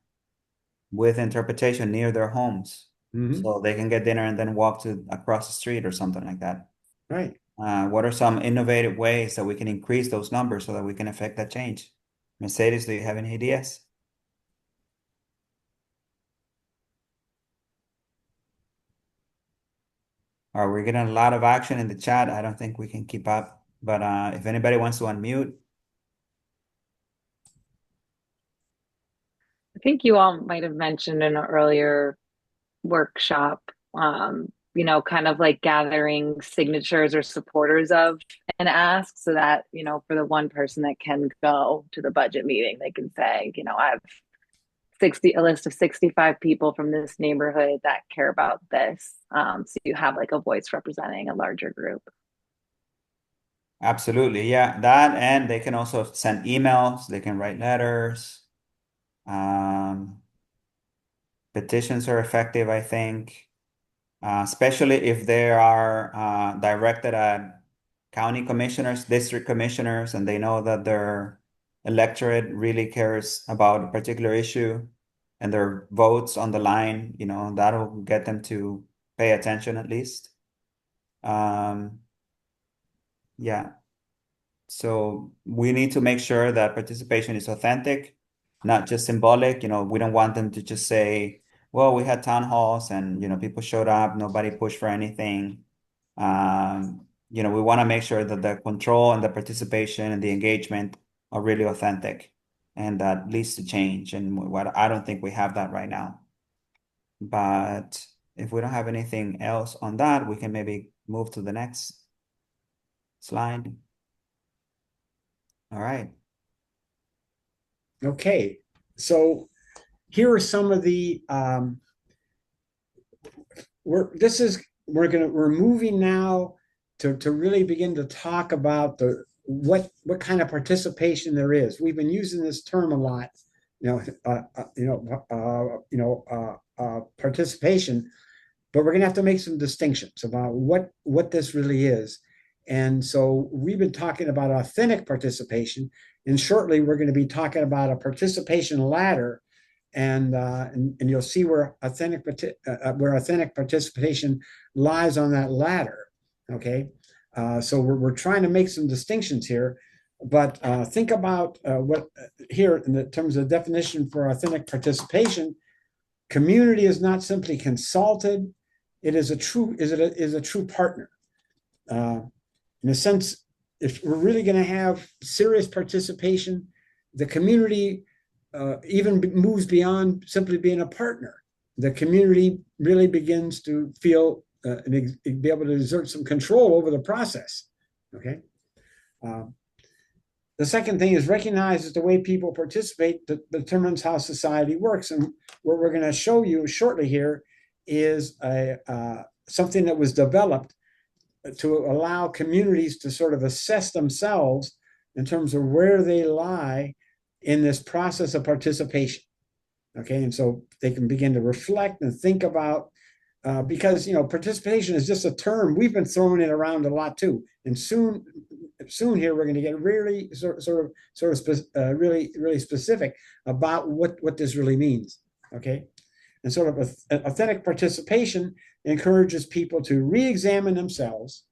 with interpretation near their homes? So they can get dinner and then walk across the street or something like that. right. What are some innovative ways that we can increase those numbers so that we can affect that change? Mercedes, do you have any ideas? We're getting a lot of action in the chat. I don't think we can keep up, but if anybody wants to unmute. I think you all might have mentioned in an earlier workshop, kind of like gathering signatures or supporters of an ask so that, for the one person that can go to the budget meeting, they can say, I have a list of 65 people from this neighborhood that care about this. So you have like a voice representing a larger group. Absolutely. Yeah, that, and they can also send emails, they can write letters. Petitions are effective, I think, especially if they are directed at county commissioners, district commissioners, and they know that their electorate really cares about a particular issue and their votes on the line, that'll get them to pay attention at least. Yeah. So we need to make sure that participation is authentic, not just symbolic. We don't want them to just say, well, we had town halls and, people showed up, nobody pushed for anything. We want to make sure that the control and the participation and the engagement are really authentic and that leads to change. And I don't think we have that right now. But if we don't have anything else on that, we can maybe move to the next slide. All right. Okay. So here are some of the we're moving now to really begin to talk about what kind of participation there is. We've been using this term a lot, participation, but we're going to have to make some distinctions about what this really is. And so we've been talking about authentic participation, and shortly we're going to be talking about a participation ladder, and you'll see where authentic participation lies on that ladder. Okay, so we're trying to make some distinctions here, but think about what here in the terms of the definition for authentic participation. Community is not simply consulted; it is a true partner. In a sense, if we're really going to have serious participation, the community even moves beyond simply being a partner. The community really begins to feel be able to exert some control over the process. Okay. The second thing is recognize that the way people participate determines how society works. And what we're going to show you shortly here is something that was developed to allow communities to sort of assess themselves in terms of where they lie in this process of participation. Okay, and so they can begin to reflect and think about, because participation is just a term we've been throwing it around a lot too, and soon here we're going to get really really specific about what this really means. Okay, and sort of authentic participation encourages people to re-examine themselves,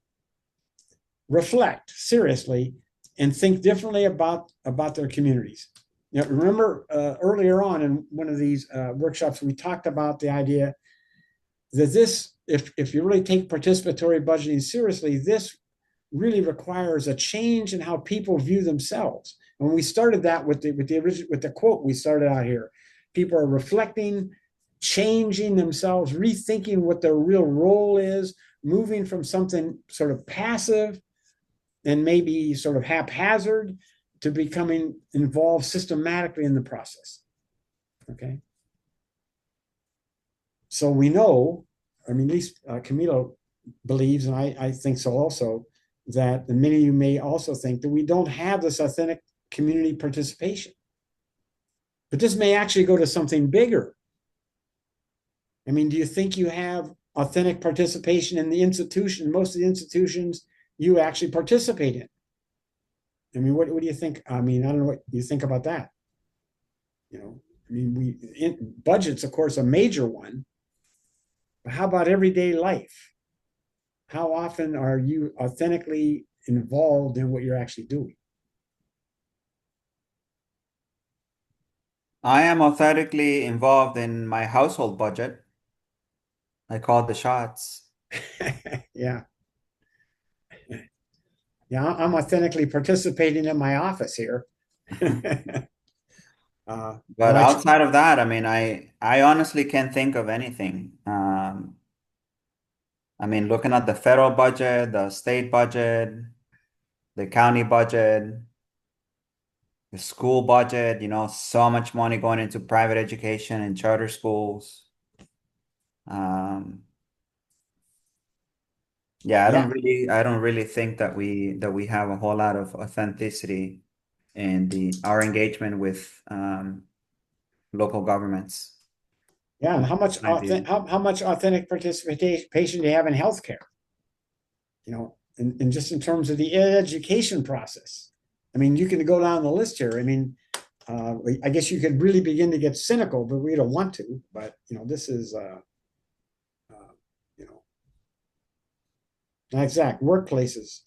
reflect seriously, and think differently about their communities. Remember earlier on in one of these workshops, we talked about the idea that this, if you really take participatory budgeting seriously, this really requires a change in how people view themselves. And when we started that with the quote we started out here, people are reflecting, changing themselves, rethinking what their real role is, moving from something sort of passive and maybe sort of haphazard to becoming involved systematically in the process. Okay. So we know, at least Camilo believes, and I think so also, that and many of you may also think that we don't have this authentic community participation. But this may actually go to something bigger. Do you think you have authentic participation in the institution? Most of the institutions you actually participate in. What do you think? I don't know what you think about that. Budget's, of course, a major one. But how about everyday life? How often are you authentically involved in what you're actually doing? I am authentically involved in my household budget. I call the shots. Yeah. Yeah, I'm authentically participating in my office here. But outside of that, I honestly can't think of anything. Looking at the federal budget, the state budget, the county budget, the school budget, so much money going into private education and charter schools. Yeah, I don't really think that we have a whole lot of authenticity in our engagement with local governments. Yeah, and how much authentic participation do you have in healthcare? And just in terms of the education process. You can go down the list here. I guess you could really begin to get cynical, but we don't want to. But this is exact workplaces.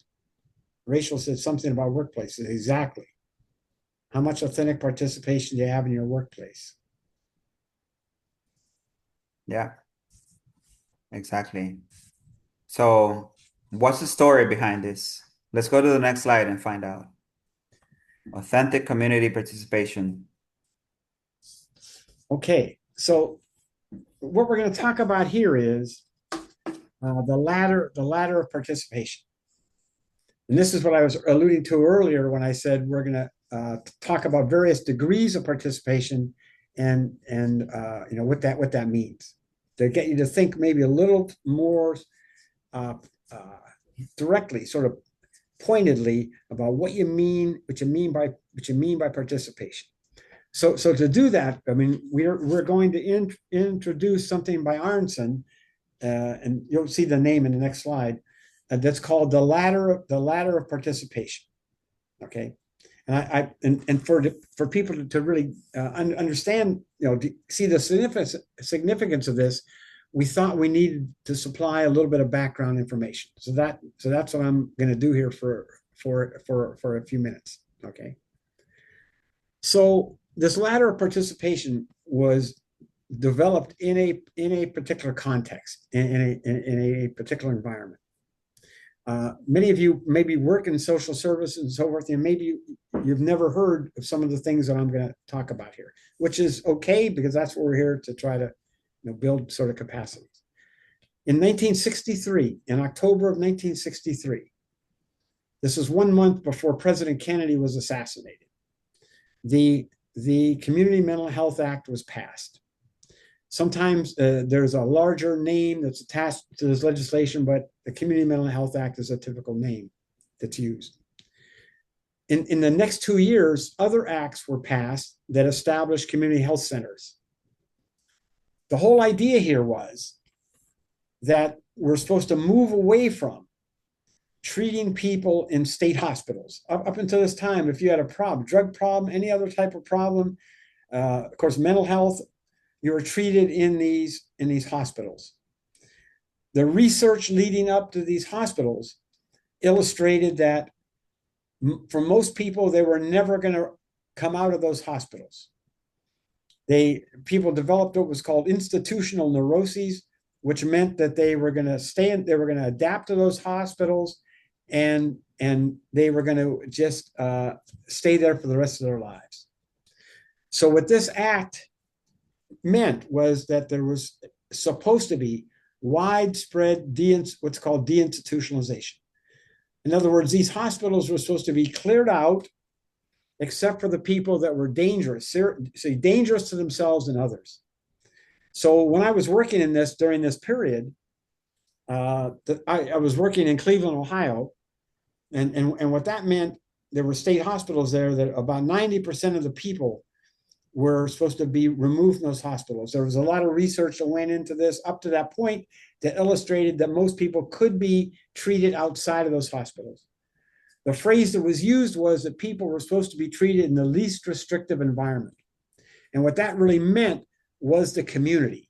Rachel said something about workplaces. Exactly. How much authentic participation do you have in your workplace? Yeah, exactly. So what's the story behind this? Let's go to the next slide and find out. Authentic community participation. Okay, so what we're going to talk about here is the ladder of participation. And this is what I was alluding to earlier when I said we're going to talk about various degrees of participation and what that means, to get you to think maybe a little more directly, sort of pointedly, about what you mean by participation. So to do that, we're going to introduce something by Arnson, and you'll see the name in the next slide. That's called the ladder of participation. Okay. And for people to really understand, to see the significance of this, we thought we needed to supply a little bit of background information. So that's what I'm going to do here for a few minutes. Okay. So this ladder of participation was developed in a particular context, in a particular environment. Many of you maybe work in social service and so forth, and maybe you've never heard of some of the things that I'm going to talk about here, which is okay, because that's what we're here to try to build sort of capacities. In 1963, in October of 1963, this is 1 month before President Kennedy was assassinated, the Community Mental Health Act was passed. Sometimes there's a larger name that's attached to this legislation, but the Community Mental Health Act is a typical name that's used. In the next 2 years, other acts were passed that established community health centers. The whole idea here was that we're supposed to move away from treating people in state hospitals. Up until this time, if you had a problem, drug problem, any other type of problem, of course, mental health, you were treated in these hospitals. The research leading up to these hospitals illustrated that for most people, they were never going to come out of those hospitals. People developed what was called institutional neuroses, which meant that they were going to adapt to those hospitals, and they were going to just stay there for the rest of their lives. So what this act meant was that there was supposed to be widespread what's called deinstitutionalization. In other words, these hospitals were supposed to be cleared out, except for the people that were dangerous to themselves and others. So when I was working during this period, I was working in Cleveland, Ohio, and what that meant, there were state hospitals there that about 90% of the people were supposed to be removed from those hospitals. There was a lot of research that went into this up to that point that illustrated that most people could be treated outside of those hospitals. The phrase that was used was that people were supposed to be treated in the least restrictive environment. And what that really meant was the community.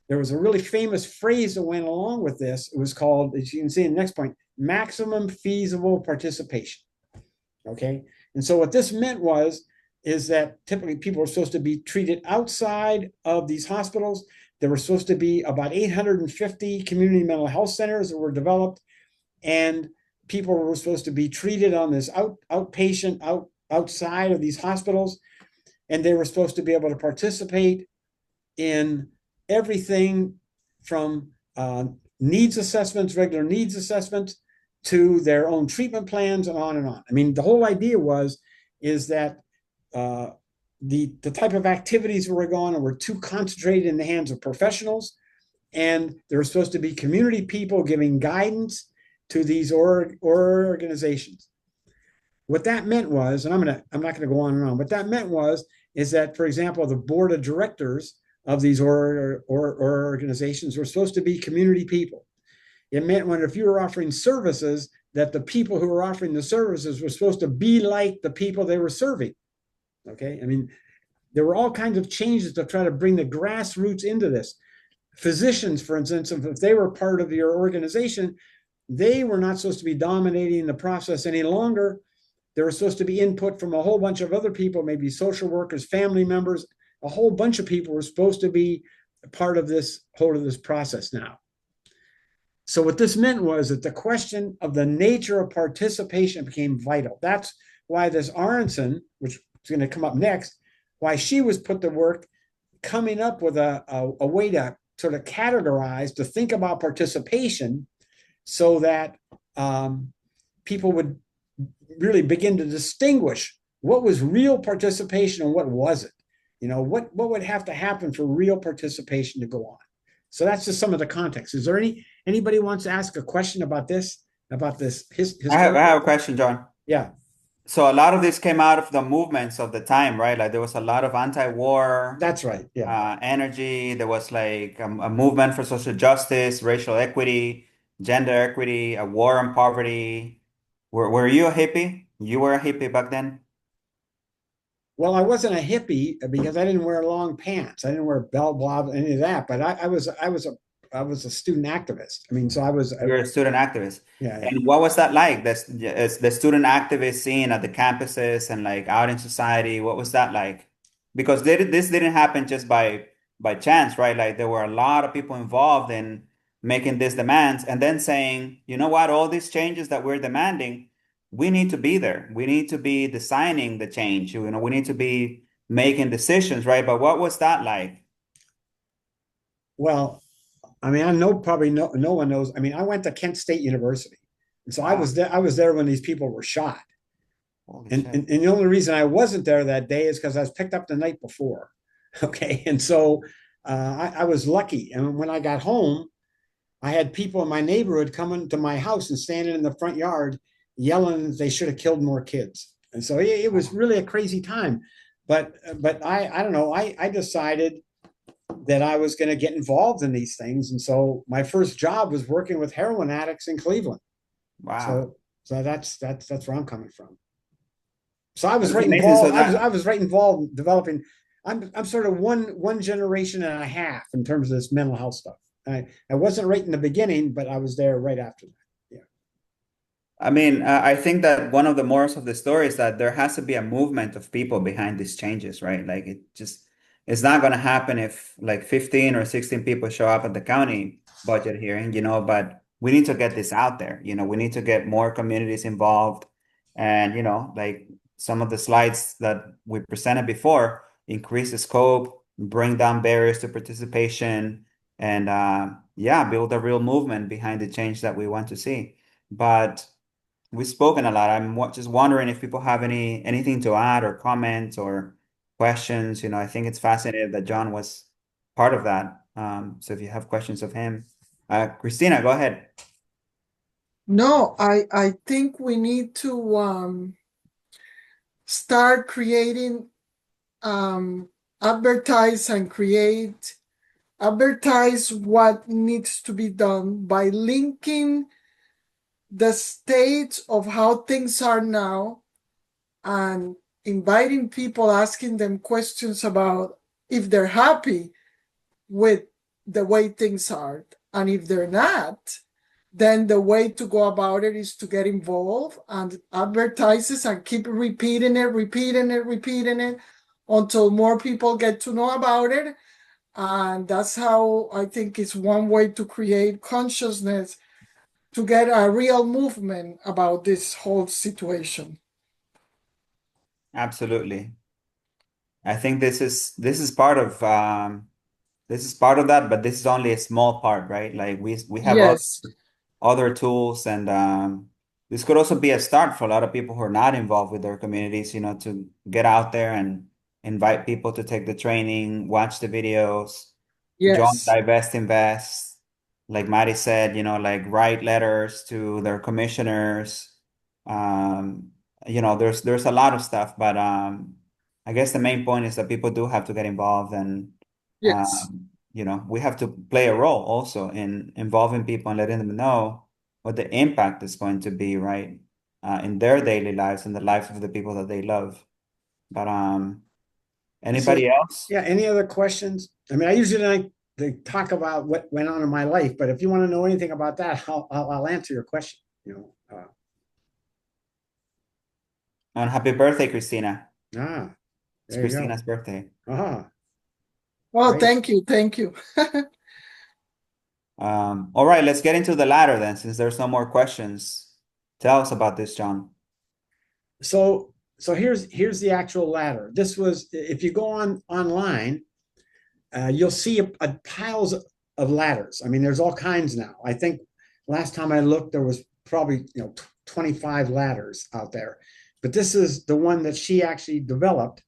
There was a really famous phrase that went along with this. It was called, as you can see in the next point, maximum feasible participation. Okay. And so what this meant is that typically people were supposed to be treated outside of these hospitals. There were supposed to be about 850 community mental health centers that were developed, and people were supposed to be treated on this outpatient outside of these hospitals, and they were supposed to be able to participate in everything from needs assessments, regular needs assessments, to their own treatment plans, and on and on. I mean, the whole idea is that the type of activities that were going on were too concentrated in the hands of professionals, and there were supposed to be community people giving guidance to these organizations. What that meant was, and I'm not going to go on and on. What that meant is that, for example, the board of directors of these organizations were supposed to be community people. It meant if you were offering services, that the people who were offering the services were supposed to be like the people they were serving. Okay, I mean, there were all kinds of changes to try to bring the grassroots into this. Physicians, for instance, if they were part of your organization, they were not supposed to be dominating the process any longer. There was supposed to be input from a whole bunch of other people, maybe social workers, family members. A whole bunch of people were supposed to be part of this process now. So what this meant was that the question of the nature of participation became vital. That's why this Aronson, which is going to come up next, why she was put to work coming up with a way to sort of categorize, to think about participation, so that people would really begin to distinguish what was real participation and what wasn't. You know, what would have to happen for real participation to go on. So that's just some of the context. Is there anybody wants to ask a question about this? I have a question, John. Yeah. So a lot of this came out of the movements of the time, right? Like there was a lot of anti-war. That's right. Yeah. Energy. There was like a movement for social justice, racial equity, gender equity, a war on poverty. Were you a hippie? You were a hippie back then? Well, I wasn't a hippie because I didn't wear long pants. I didn't wear bell bottoms, any of that. But I was a student activist. I mean, so You're a student activist. Yeah. And what was that like? The student activist scene at the campuses and like out in society. What was that like? Because this didn't happen just by chance, right? Like there were a lot of people involved in making these demands and then saying, you know what, all these changes that we're demanding, we need to be there. We need to be designing the change. You know, we need to be making decisions, right? But what was that like? Well, I mean, I know probably no one knows. I mean, I went to Kent State University. And so I Wow. was there when these people were shot. Holy And, shit. and the only reason I wasn't there that day is because I was picked up the night before. Okay. And so I was lucky. And when I got home, I had people in my neighborhood coming to my house and standing in the front yard yelling that they should have killed more kids. And so it was really a crazy time. But I don't know. I decided that I was going to get involved in these things. And so my first job was working with heroin addicts in Cleveland. Wow. So that's where I'm coming from. So I was That's right amazing. So involved. that I was right involved in developing. I'm sort of one generation and a half in terms of this mental health stuff. I wasn't right in the beginning, but I was there right after that. Yeah. I mean, I think that one of the morals of the story is that there has to be a movement of people behind these changes, right? Like it's not going to happen if like 15 or 16 people show up at the county budget hearing, but we need to get this out there. We need to get more communities involved. And, like some of the slides that we presented before, increase the scope, bring down barriers to participation, and yeah, build a real movement behind the change that we want to see. But we've spoken a lot. I'm just wondering if people have anything to add or comments or questions. I think it's fascinating that John was part of that. So if you have questions of him, Christina, go ahead. No, I think we need to start creating advertise what needs to be done by linking the state of how things are now and inviting people, asking them questions about if they're happy with the way things are. And if they're not, then the way to go about it is to get involved and advertises and keep repeating it until more people get to know about it. And that's how I think it's one way to create consciousness to get a real movement about this whole situation. Absolutely. I think this is part of that, but this is only a small part, right? Like we have Yes, other tools, and this could also be a start for a lot of people who are not involved with their communities, to get out there and invite people to take the training, watch the videos, join yes, Divest Invest, like Maddie said, like write letters to their commissioners. Um, there's a lot of stuff, but I guess the main point is that people do have to get involved, and yes. we have to play a role also in involving people and letting them know what the impact is going to be, right? In their daily lives and the lives of the people that they love. But So, anybody else? yeah, any other questions? I mean, I usually like to talk about what went on in my life, but if you want to know anything about that, I'll answer your question. And happy birthday, Christina. Ah, It's there you go. Christina's birthday. Well, Great. thank you. All right, let's get into the ladder then, since there's no more questions. Tell us about this, John. So here's the actual ladder. This was, if you go online, you'll see a piles of ladders. I mean, there's all kinds now. I think last time I looked, there was probably 25 ladders out there, but this is the one that she actually developed.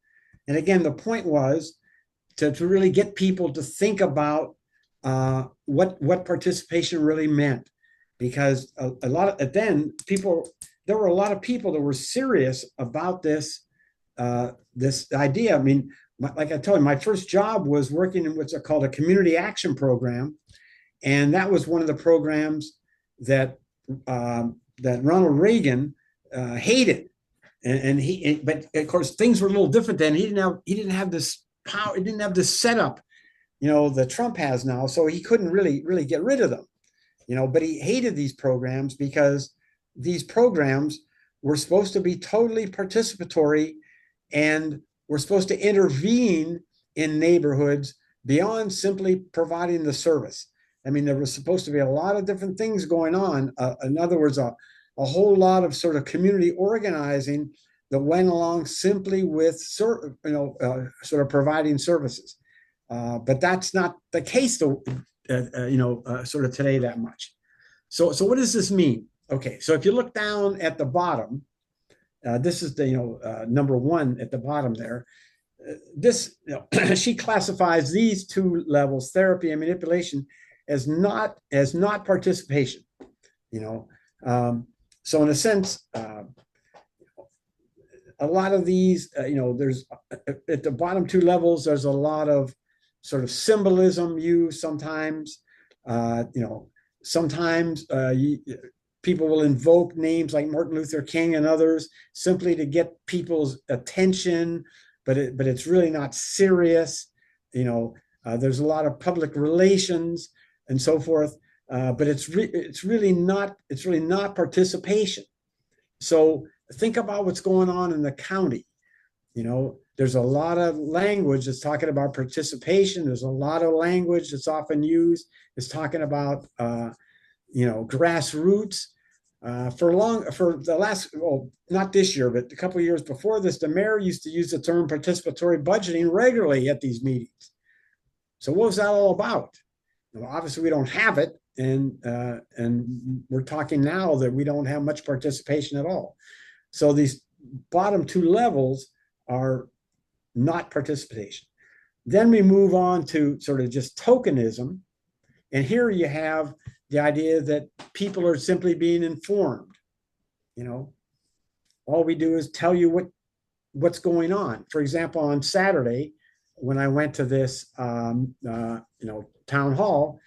And again, the point was to really get people to think about what participation really meant, because a lot of then there were a lot of people that were serious about this idea. I mean, like I told you, my first job was working in what's called a community action program, and that was one of the programs that that Ronald Reagan hated, but of course things were a little different then. He didn't have this power. He didn't have this setup, that Trump has now, so he couldn't really get rid of them, but he hated these programs because these programs were supposed to be totally participatory and were supposed to intervene in neighborhoods beyond simply providing the service. I mean, there was supposed to be a lot of different things going on. In other words, a whole lot of sort of community organizing that went along simply with sort of providing services. But that's not the case sort of today that much. So what does this mean? Okay, so if you look down at the bottom, this is the number one at the bottom there. She classifies these two levels, therapy and manipulation, as not participation. So in a sense, a lot of these, there's at the bottom two levels, there's a lot of sort of symbolism used sometimes. Sometimes people will invoke names like Martin Luther King and others simply to get people's attention, but it's really not serious. There's a lot of public relations and so forth, but it's really not participation. So think about what's going on in the county. There's a lot of language that's talking about participation. There's a lot of language that's often used. It's talking about grassroots. For the last, well, not this year, but a couple of years before this, the mayor used to use the term participatory budgeting regularly at these meetings. So what was that all about? Well, obviously, we don't have it, and we're talking now that we don't have much participation at all. So these bottom two levels are not participation. Then we move on to sort of just tokenism. And here you have the idea that people are simply being informed. All we do is tell you what's going on. For example, on Saturday, when I went to this town hall,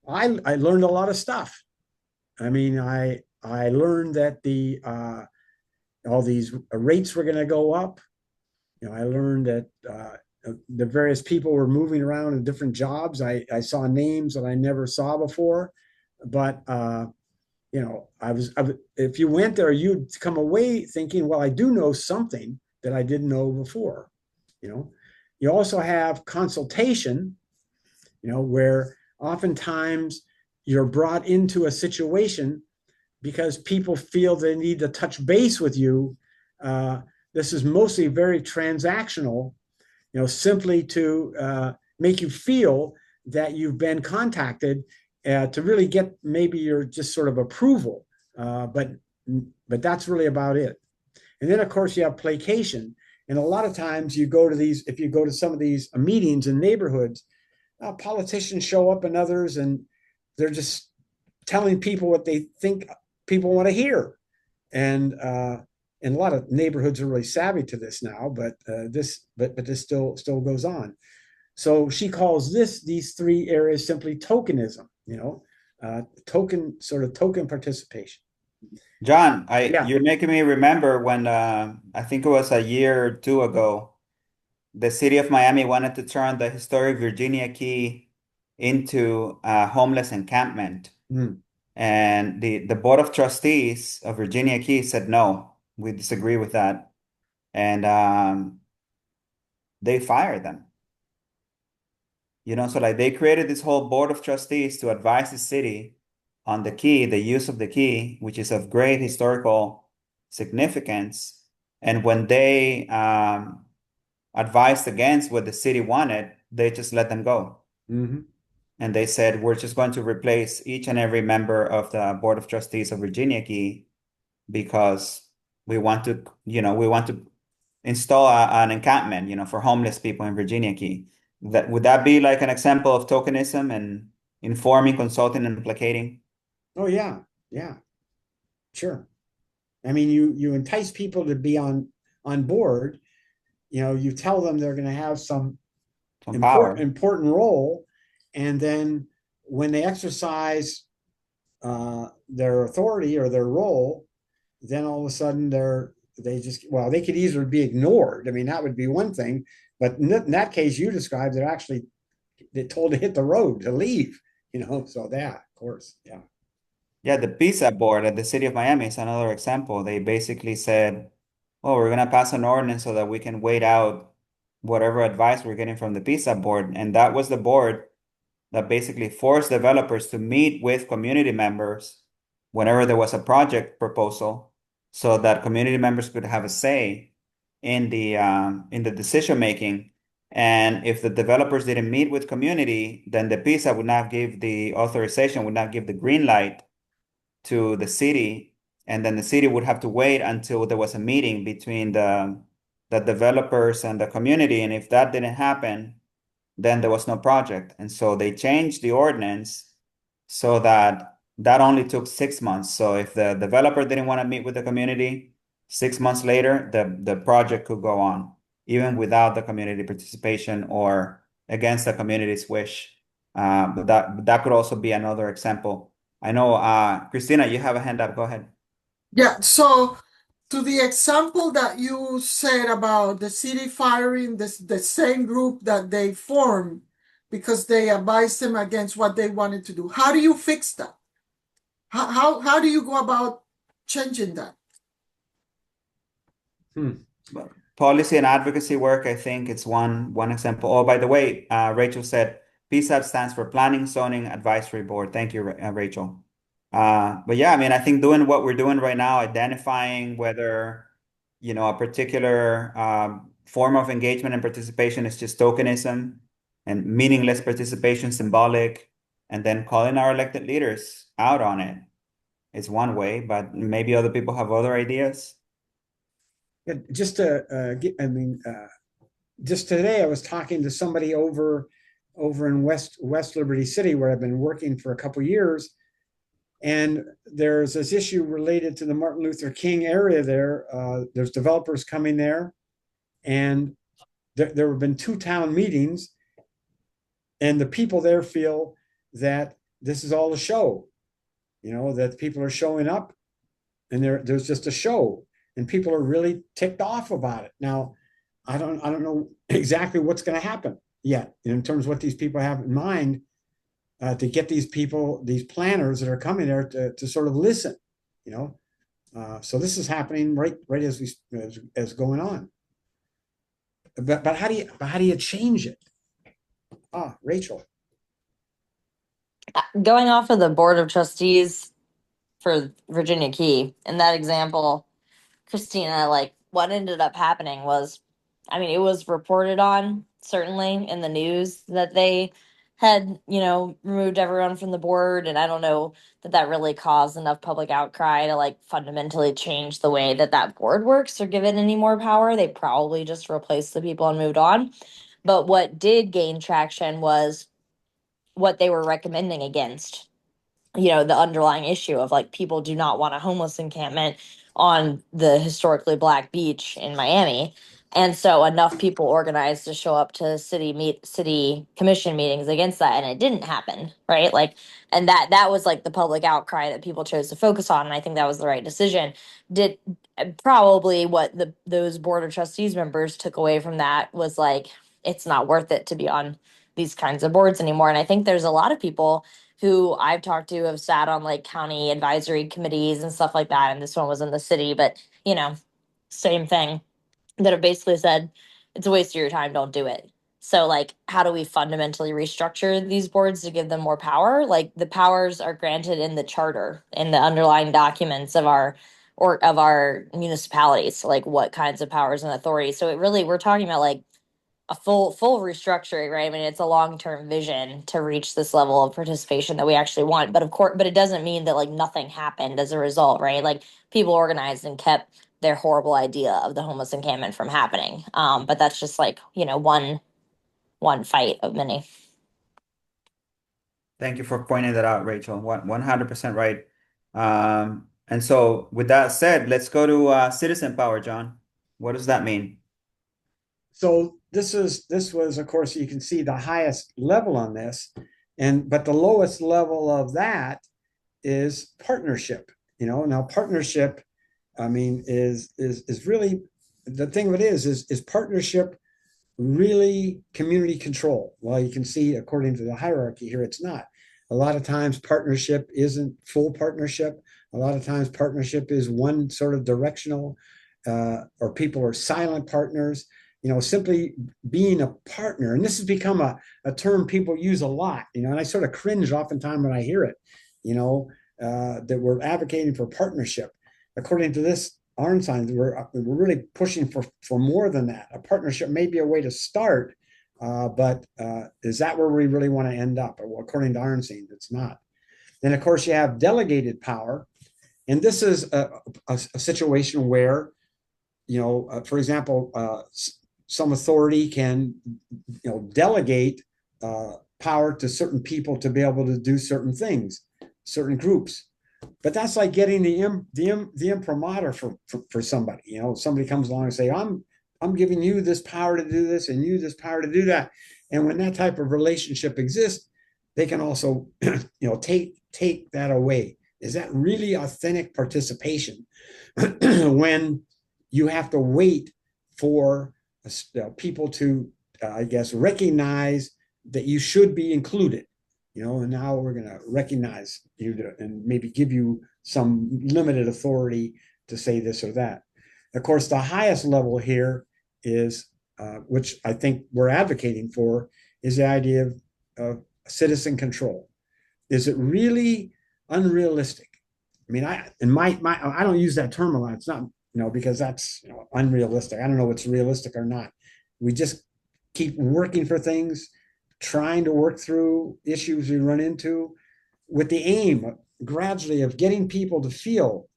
I learned a lot of stuff. I mean, I learned that all these rates were going to go up. I learned that the various people were moving around in different jobs. I saw names that I never saw before, but if you went there, you'd come away thinking, well, I do know something that I didn't know before. You also have consultation, where oftentimes you're brought into a situation because people feel they need to touch base with you. This is mostly very transactional, simply to make you feel that you've been contacted to really get maybe your just sort of approval. But that's really about it. And then, of course, you have placation. And a lot of times if you go to some of these meetings in neighborhoods, politicians show up and others, and they're just telling people what they think people want to hear. And a lot of neighborhoods are really savvy to this now, but this still goes on. So she calls these three areas simply tokenism, token participation. John, you're making me remember when I think it was a year or two ago, the city of Miami wanted to turn the historic Virginia Key into a homeless encampment. And the Board of Trustees of Virginia Key said, no, we disagree with that. And they fired them. So like they created this whole Board of Trustees to advise the city on the key, the use of the key, which is of great historical significance. And when they advised against what the city wanted, they just let them go. And they said, we're just going to replace each and every member of the Board of Trustees of Virginia Key because we want to install an encampment, for homeless people in Virginia Key. Would that be like an example of tokenism and informing, consulting, and placating? Oh, yeah. Sure. I mean, you entice people to be on board. You tell them they're going to have some important role. And then when they exercise their authority or their role, then all of a sudden they could easily be ignored. I mean, that would be one thing. But in that case you described, they're told to hit the road, to leave, so that, of course, yeah. Yeah, the PISA board at the city of Miami is another example. They basically said, oh, we're going to pass an ordinance so that we can wait out whatever advice we're getting from the PISA board. And that was the board that basically forced developers to meet with community members whenever there was a project proposal so that community members could have a say in the decision making. And if the developers didn't meet with community, then the PISA would not give the authorization, would not give the green light to the city. And then the city would have to wait until there was a meeting between the developers and the community. And if that didn't happen, then there was no project. And so they changed the ordinance so that that only took 6 months. So if the developer didn't want to meet with the community, 6 months later, the project could go on, even without the community participation or against the community's wish. But that could also be another example. I know, Christina, you have a hand up. Go ahead. Yeah, so to the example that you said about the city firing the same group that they formed because they advised them against what they wanted to do, how do you fix that? How do you go about changing that? Policy and advocacy work, I think it's one example. Oh, by the way, Rachel said PSAB stands for Planning Zoning Advisory Board. Thank you, Rachel. But yeah, I mean, I think doing what we're doing right now, identifying whether, a particular form of engagement and participation is just tokenism and meaningless participation, symbolic, and then calling our elected leaders out on it is one way, but maybe other people have other ideas. Yeah, just to just today I was talking to somebody over in West Liberty City, where I've been working for a couple of years, and there's this issue related to the Martin Luther King area there. There's developers coming there, and there have been 2 town meetings, and the people there feel that this is all a show, that people are showing up, and there's just a show. And people are really ticked off about it. Now, I don't know exactly what's going to happen yet in terms of what these people have in mind to get these people, these planners that are coming there to sort of listen. So this is happening right as going on. But how do you change it? Rachel. Going off of the Board of Trustees for Virginia Key, in that example, Christina, like what ended up happening was, I mean, it was reported on certainly in the news that they had, removed everyone from the board. And I don't know that really caused enough public outcry to like fundamentally change the way that board works or give it any more power. They probably just replaced the people and moved on. But what did gain traction was what they were recommending against the underlying issue of like people do not want a homeless encampment on the historically black beach in Miami. And so enough people organized to show up to city commission meetings against that, and it didn't happen, right? Like, and that was like the public outcry that people chose to focus on, and I think that was the right decision. Did probably what those board of trustees members took away from that was like it's not worth it to be on these kinds of boards anymore. And I think there's a lot of people who I've talked to have sat on like county advisory committees and stuff like that. And this one was in the city, but same thing, that have basically said it's a waste of your time, don't do it. So like, how do we fundamentally restructure these boards to give them more power? Like the powers are granted in the charter, in the underlying documents of our municipalities. So like what kinds of powers and authorities. So we're talking about like a full restructuring, right? I mean, it's a long-term vision to reach this level of participation that we actually want. But of course, but it doesn't mean that like nothing happened as a result, right? Like people organized and kept their horrible idea of the homeless encampment from happening. But that's just like, one fight of many. Thank you for pointing that out, Rachel. 100% right. And so with that said, let's go to citizen power, John. What does that mean? So this was, of course, you can see the highest level on this, but the lowest level of that is partnership. Now partnership, I mean, is really the thing of it is partnership really community control? Well, you can see according to the hierarchy here, it's not. A lot of times partnership isn't full partnership. A lot of times partnership is one sort of directional, or people are silent partners. Simply being a partner. And this has become a term people use a lot, and I sort of cringe oftentimes when I hear it, that we're advocating for partnership. According to this Arnstein, we're really pushing for more than that. A partnership may be a way to start, but is that where we really want to end up? Well, according to Arnstein, it's not. Then, of course, you have delegated power. And this is a situation where, for example, some authority can, delegate power to certain people to be able to do certain things, certain groups. But that's like getting the imprimatur for somebody. Somebody comes along and say, I'm giving you this power to do this and you this power to do that. And when that type of relationship exists, they can also, take that away. Is that really authentic participation when you have to wait for people to, I guess, recognize that you should be included? And now we're going to recognize you and maybe give you some limited authority to say this or that. Of course, the highest level here is, which I think we're advocating for, is the idea of citizen control. Is it really unrealistic? I mean, I don't use that term a lot. It's not, because that's unrealistic. I don't know what's realistic or not. We just keep working for things, trying to work through issues we run into with the aim gradually of getting people to feel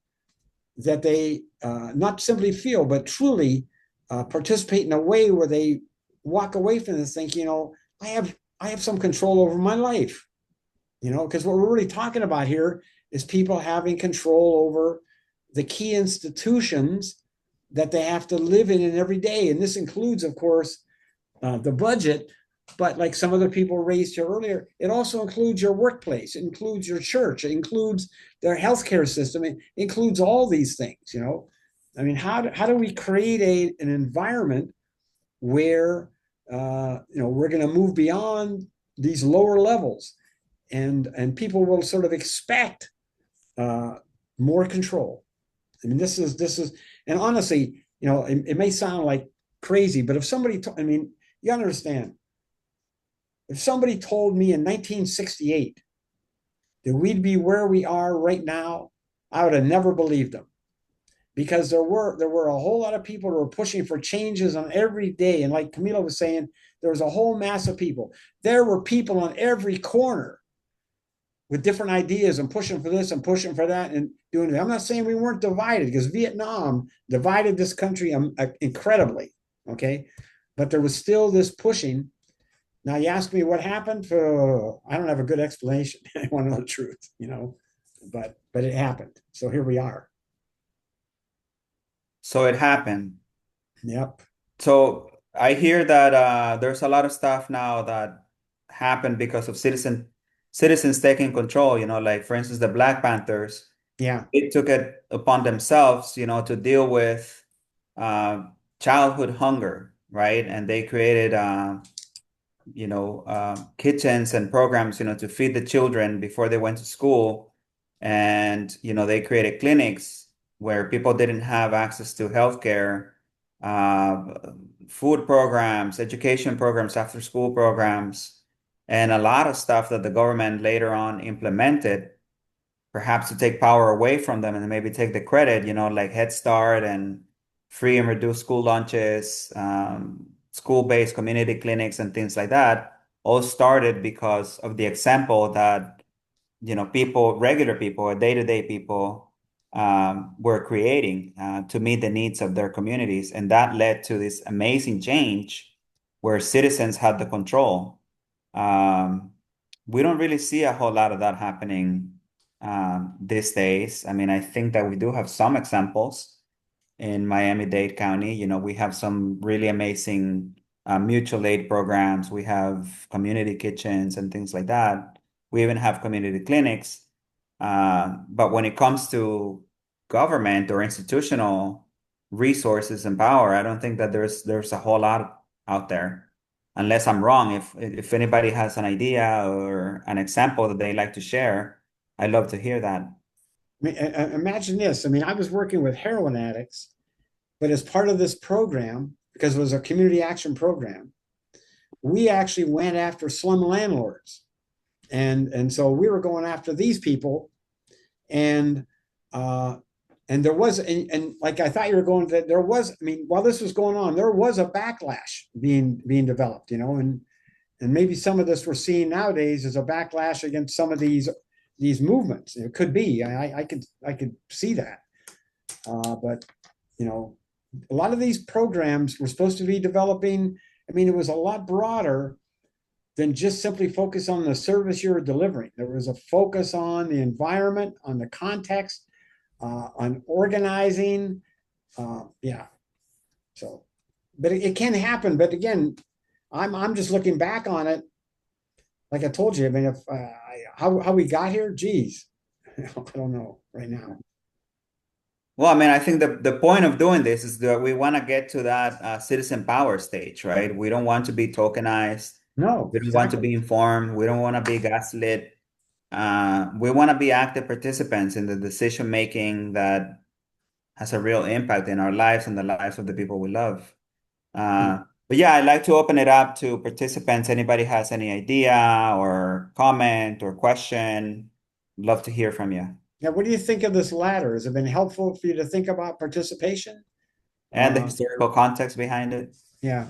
that they not simply feel, but truly participate in a way where they walk away from this thinking, I have some control over my life. Because what we're really talking about here is people having control over the key institutions that they have to live in every day. And this includes, of course, the budget, but like some other people raised here earlier, it also includes your workplace, it includes your church, it includes their healthcare system, it includes all these things. I mean, how do we create an environment where we're going to move beyond these lower levels, and people will sort of expect more control. I mean, this is, and honestly, it may sound like crazy, but if somebody, you understand, if somebody told me in 1968 that we'd be where we are right now, I would have never believed them, because there were a whole lot of people who were pushing for changes on every day. And like Camila was saying, there was a whole mass of people. There were people on every corner with different ideas and pushing for this and pushing for that and doing it. I'm not saying we weren't divided, because Vietnam divided this country incredibly, okay? But there was still this pushing. Now you ask me what happened, I don't have a good explanation. I want to know the truth, but it happened. So here we are. So it happened. Yep. So I hear that there's a lot of stuff now that happened because of citizens taking control, like for instance, the Black Panthers. Yeah. They took it upon themselves, to deal with childhood hunger, right? And they created, kitchens and programs, to feed the children before they went to school. And, they created clinics where people didn't have access to healthcare, food programs, education programs, after school programs, and a lot of stuff that the government later on implemented, perhaps to take power away from them and maybe take the credit, like Head Start and free and reduced school lunches, school-based community clinics and things like that, all started because of the example that, people, regular people, day-to-day people, were creating to meet the needs of their communities. And that led to this amazing change where citizens had the control. We don't really see a whole lot of that happening these days. I mean, I think that we do have some examples in Miami-Dade County. We have some really amazing mutual aid programs. We have community kitchens and things like that. We even have community clinics. But when it comes to government or institutional resources and power, I don't think that there's a whole lot out there. Unless I'm wrong, if anybody has an idea or an example that they like to share, I'd love to hear that. I mean, imagine this. I mean, I was working with heroin addicts, but as part of this program, because it was a community action program, we actually went after slum landlords. And so we were going after these people, and And there was, and like I thought you were going to, there was, I mean, while this was going on, there was a backlash being developed, and maybe some of this we're seeing nowadays is a backlash against some of these movements. It could be. I could see that. But a lot of these programs were supposed to be developing. I mean, it was a lot broader than just simply focus on the service you're delivering. There was a focus on the environment, on the context, on organizing. Yeah. So, but it can happen. But again, I'm just looking back on it. Like I told you, I mean, if how we got here, geez, I don't know right now. Well, I mean, I think the point of doing this is that we want to get to that citizen power stage, right? We don't want to be tokenized. No, We don't want to be informed. We don't want to be gaslit. We want to be active participants in the decision making that has a real impact in our lives and the lives of the people we love. But yeah, I'd like to open it up to participants. Anybody has any idea or comment or question? Love to hear from you. Yeah, what do you think of this ladder? Has it been helpful for you to think about participation? And the historical context behind it? Yeah.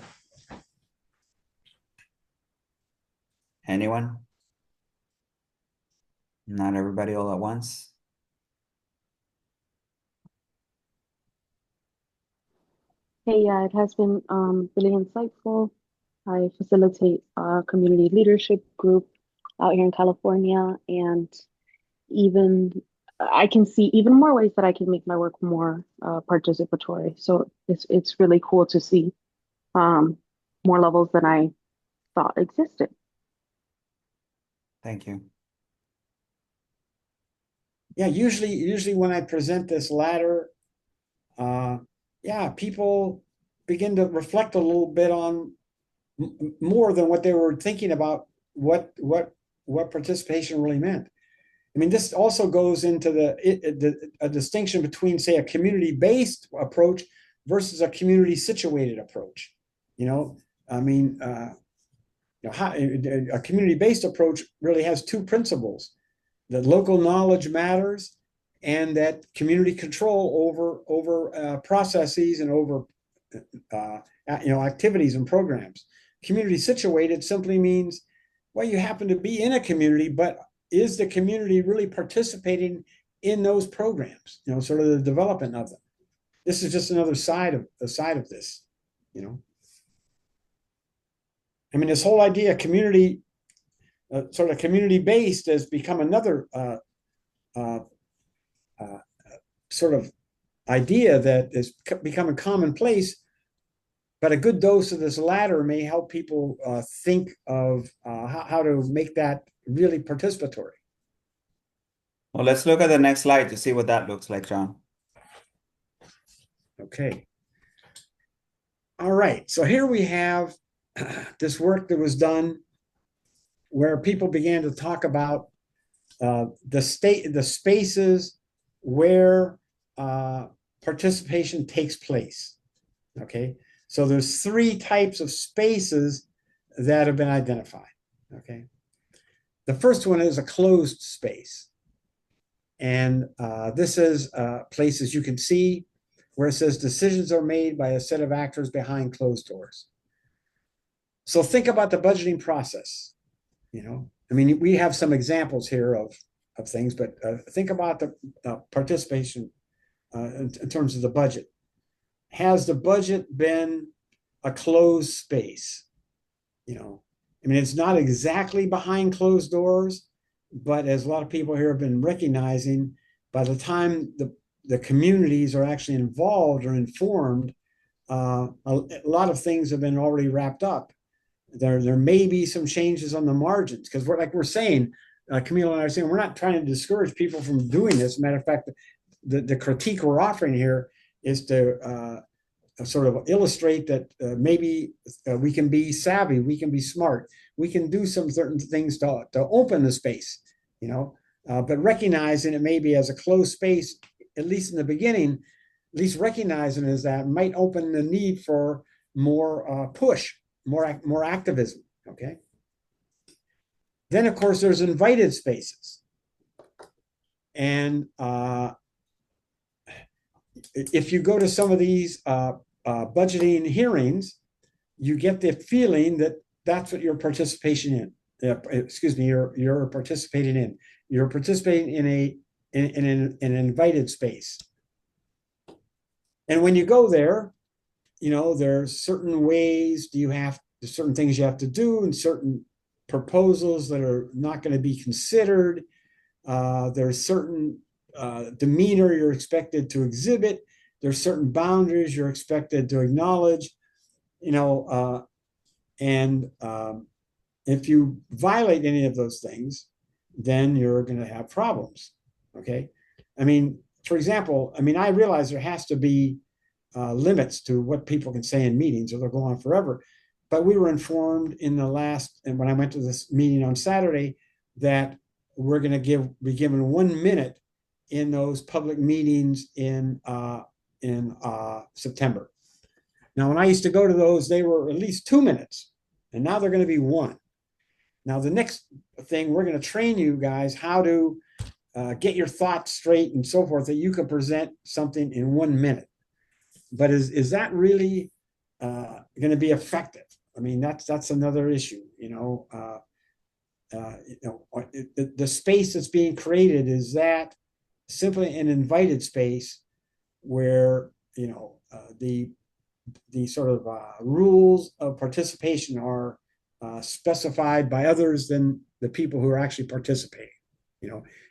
Anyone? Not everybody all at once. Hey, yeah, it has been really insightful. I facilitate a community leadership group out here in California, and even I can see even more ways that I can make my work more participatory. So it's really cool to see more levels than I thought existed. Thank you. Yeah, usually when I present this ladder, yeah, people begin to reflect a little bit on more than what they were thinking about what participation really meant. I mean, this also goes into a distinction between, say, a community-based approach versus a community-situated approach. I mean, a community-based approach really has two principles: that local knowledge matters, and that community control over processes and over activities and programs. Community situated simply means, well, you happen to be in a community, but is the community really participating in those programs? Sort of the development of them. This is just another side of this. I mean, this whole idea of community, sort of community-based, has become another sort of idea that is becoming commonplace. But a good dose of this ladder may help people think of how to make that really participatory. Well, let's look at the next slide to see what that looks like, John. Okay. All right. So here we have this work that was done where people began to talk about the spaces where participation takes place. Okay. So there's 3 types of spaces that have been identified. Okay. The first one is a closed space. And this is places you can see where it says decisions are made by a set of actors behind closed doors. So think about the budgeting process. I mean, we have some examples here of things, but think about the participation in terms of the budget. Has the budget been a closed space? I mean, it's not exactly behind closed doors, but as a lot of people here have been recognizing, by the time the communities are actually involved or informed, a lot of things have been already wrapped up. There may be some changes on the margins, because we're saying, Camille and I are saying, we're not trying to discourage people from doing this. Matter of fact, the critique we're offering here is to sort of illustrate that maybe we can be savvy, we can be smart, we can do some certain things to open the space, but recognizing it maybe as a closed space, at least in the beginning, at least recognizing as that might open the need for more push, more activism. Okay. Then, of course, there's invited spaces. And if you go to some of these budgeting hearings, you get the feeling that that's what you're participation in. Excuse me, you're participating in. You're participating in an invited space. And when you go there, there's certain ways there's certain things you have to do and certain proposals that are not going to be considered. There's certain demeanor you're expected to exhibit. There's certain boundaries you're expected to acknowledge, and if you violate any of those things, then you're going to have problems. Okay. I mean, for example, I realize there has to be limits to what people can say in meetings or they'll go on forever. But we were informed and when I went to this meeting on Saturday, that we're going to be given 1 minute in those public meetings in September. Now, when I used to go to those, they were at least 2 minutes, and now they're going to be 1. Now, the next thing, we're going to train you guys how to get your thoughts straight and so forth, that you can present something in 1 minute. But is that really going to be effective? That's another issue. The space that's being created, is that simply an invited space where the sort of rules of participation are specified by others than the people who are actually participating.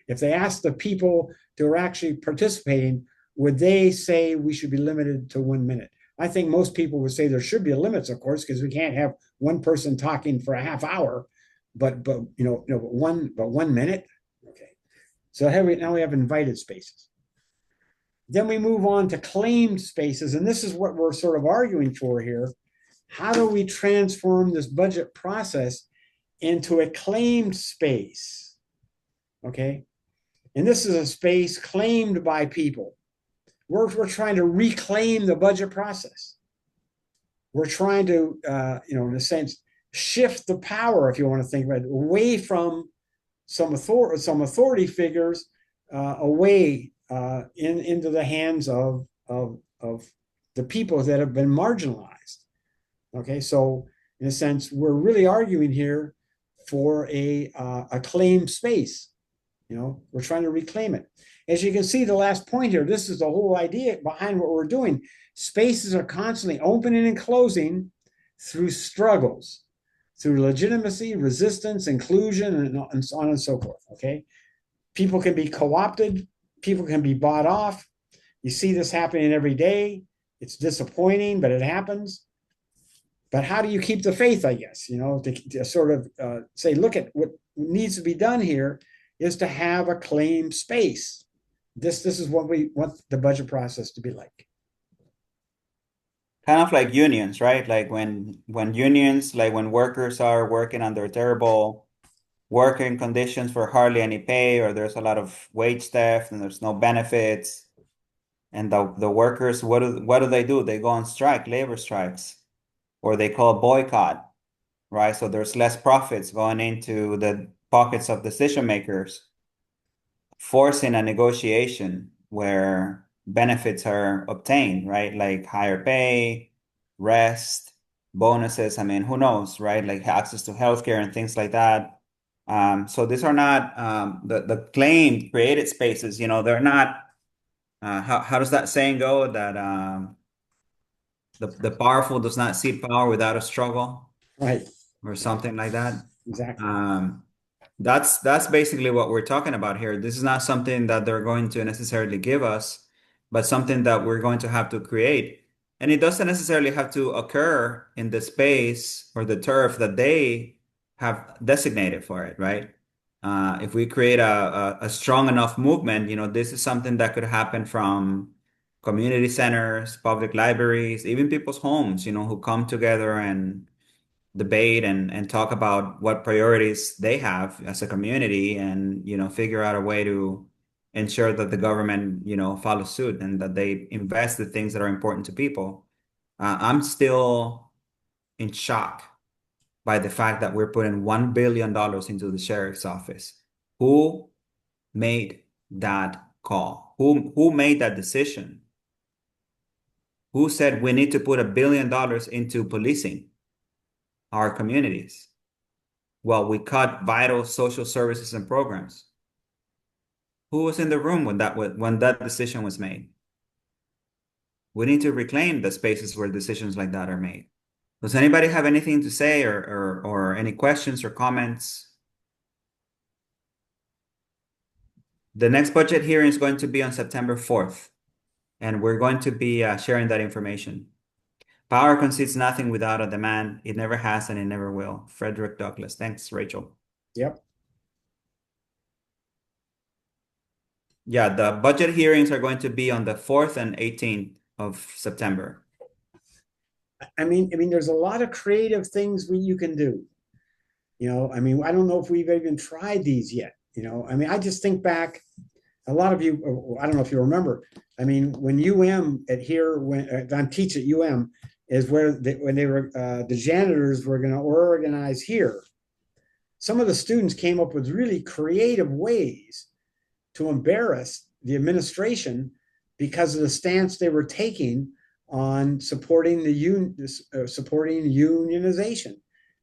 If they ask the people who are actually participating, would they say we should be limited to 1 minute? I think most people would say there should be limits, of course, because we can't have one person talking for a half hour. But 1 minute. Okay. So now we have invited spaces. Then we move on to claimed spaces, and this is what we're sort of arguing for here. How do we transform this budget process into a claimed space? Okay. And this is a space claimed by people. We're trying to reclaim the budget process. We're trying to, in a sense, shift the power, if you want to think about it, away from some authority figures, away into the hands of the people that have been marginalized. Okay, so in a sense, we're really arguing here for a claimed space. We're trying to reclaim it. As you can see, the last point here, this is the whole idea behind what we're doing. Spaces are constantly opening and closing through struggles, through legitimacy, resistance, inclusion, and so on and so forth. Okay, people can be co-opted, people can be bought off. You see this happening every day. It's disappointing, but it happens. But how do you keep the faith, I guess, to sort of say, look, at what needs to be done here is to have a claimed space. This is what we want the budget process to be like. Kind of like unions, right? Like when unions, like when workers are working under terrible working conditions for hardly any pay, or there's a lot of wage theft and there's no benefits, and the workers, what do they do? They go on strike, labor strikes, or they call boycott, right? So there's less profits going into the pockets of decision makers, forcing a negotiation where benefits are obtained, right? Like higher pay, rest, bonuses. Who knows, right? Like access to healthcare and things like that. So these are not the claimed created spaces. They're not. How does that saying go? That the powerful does not seek power without a struggle, right? Or something like that. Exactly. That's basically what we're talking about here. This is not something that they're going to necessarily give us, but something that we're going to have to create. And it doesn't necessarily have to occur in the space or the turf that they have designated for it, right? If we create a strong enough movement, this is something that could happen from community centers, public libraries, even people's homes, who come together and debate and talk about what priorities they have as a community, and figure out a way to ensure that the government follows suit and that they invest the things that are important to people. I'm still in shock by the fact that we're putting $1 billion into the sheriff's office. Who made that call? Who made that decision? Who said we need to put $1 billion into policing our communities? Well, we cut vital social services and programs. Who was in the room when that decision was made? We need to reclaim the spaces where decisions like that are made. Does anybody have anything to say or any questions or comments? The next budget hearing is going to be on September 4th, and we're going to be sharing that information. Power concedes nothing without a demand. It never has and it never will. Frederick Douglass. Thanks, Rachel. Yep. Yeah, the budget hearings are going to be on the 4th and 18th of September. I mean, there's a lot of creative things you can do. I mean, I don't know if we've even tried these yet. I mean, I just think back, a lot of you, I don't know if you remember, I mean, when I teach at UM, is when they were, the janitors were going to organize here. Some of the students came up with really creative ways to embarrass the administration because of the stance they were taking on supporting unionization.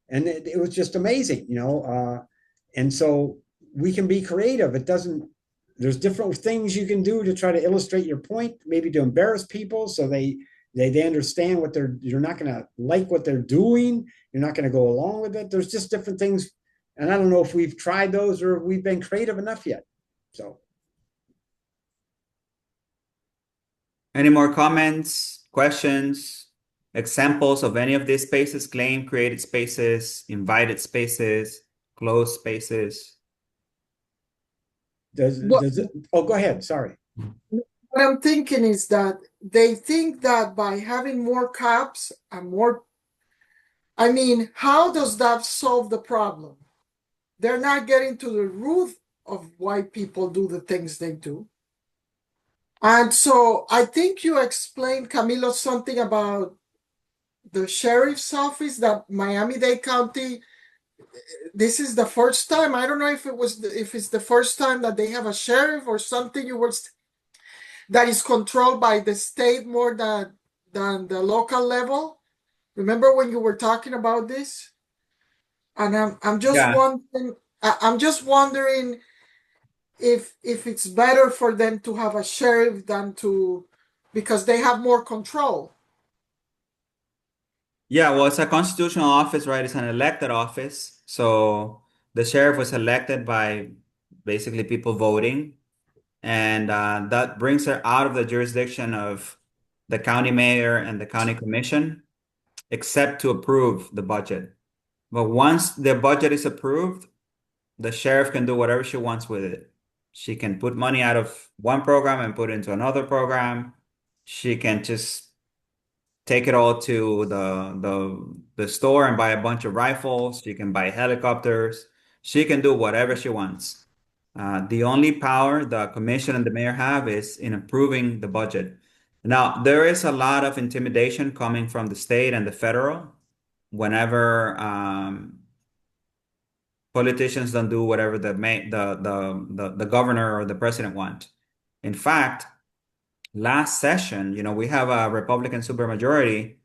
And it was just amazing, and so we can be creative. There's different things you can do to try to illustrate your point, maybe to embarrass people so they understand you're not going to like what they're doing. You're not going to go along with it. There's just different things. And I don't know if we've tried those or if we've been creative enough yet. So. Any more comments, questions, examples of any of these spaces? Claim created spaces, invited spaces, closed spaces. Go ahead. Sorry. What I'm thinking is that they think that by having more cops and more, I mean, how does that solve the problem? They're not getting to the root of why people do the things they do. And so I think you explained, Camilo, something about the sheriff's office that Miami-Dade County, this is the first time. I don't know if it's the first time that they have a sheriff or something that is controlled by the state more than the local level. Remember when you were talking about this? And I'm just wondering if it's better for them to have a sheriff because they have more control. Yeah, well, it's a constitutional office, right? It's an elected office. So the sheriff was elected by basically people voting. And that brings her out of the jurisdiction of the county mayor and the county commission, except to approve the budget. But once the budget is approved, the sheriff can do whatever she wants with it. She can put money out of one program and put it into another program. She can just take it all to the store and buy a bunch of rifles. She can buy helicopters. She can do whatever she wants. The only power the commission and the mayor have is in approving the budget. Now, there is a lot of intimidation coming from the state and the federal whenever politicians don't do whatever the governor or the president want. In fact, last session, we have a Republican supermajority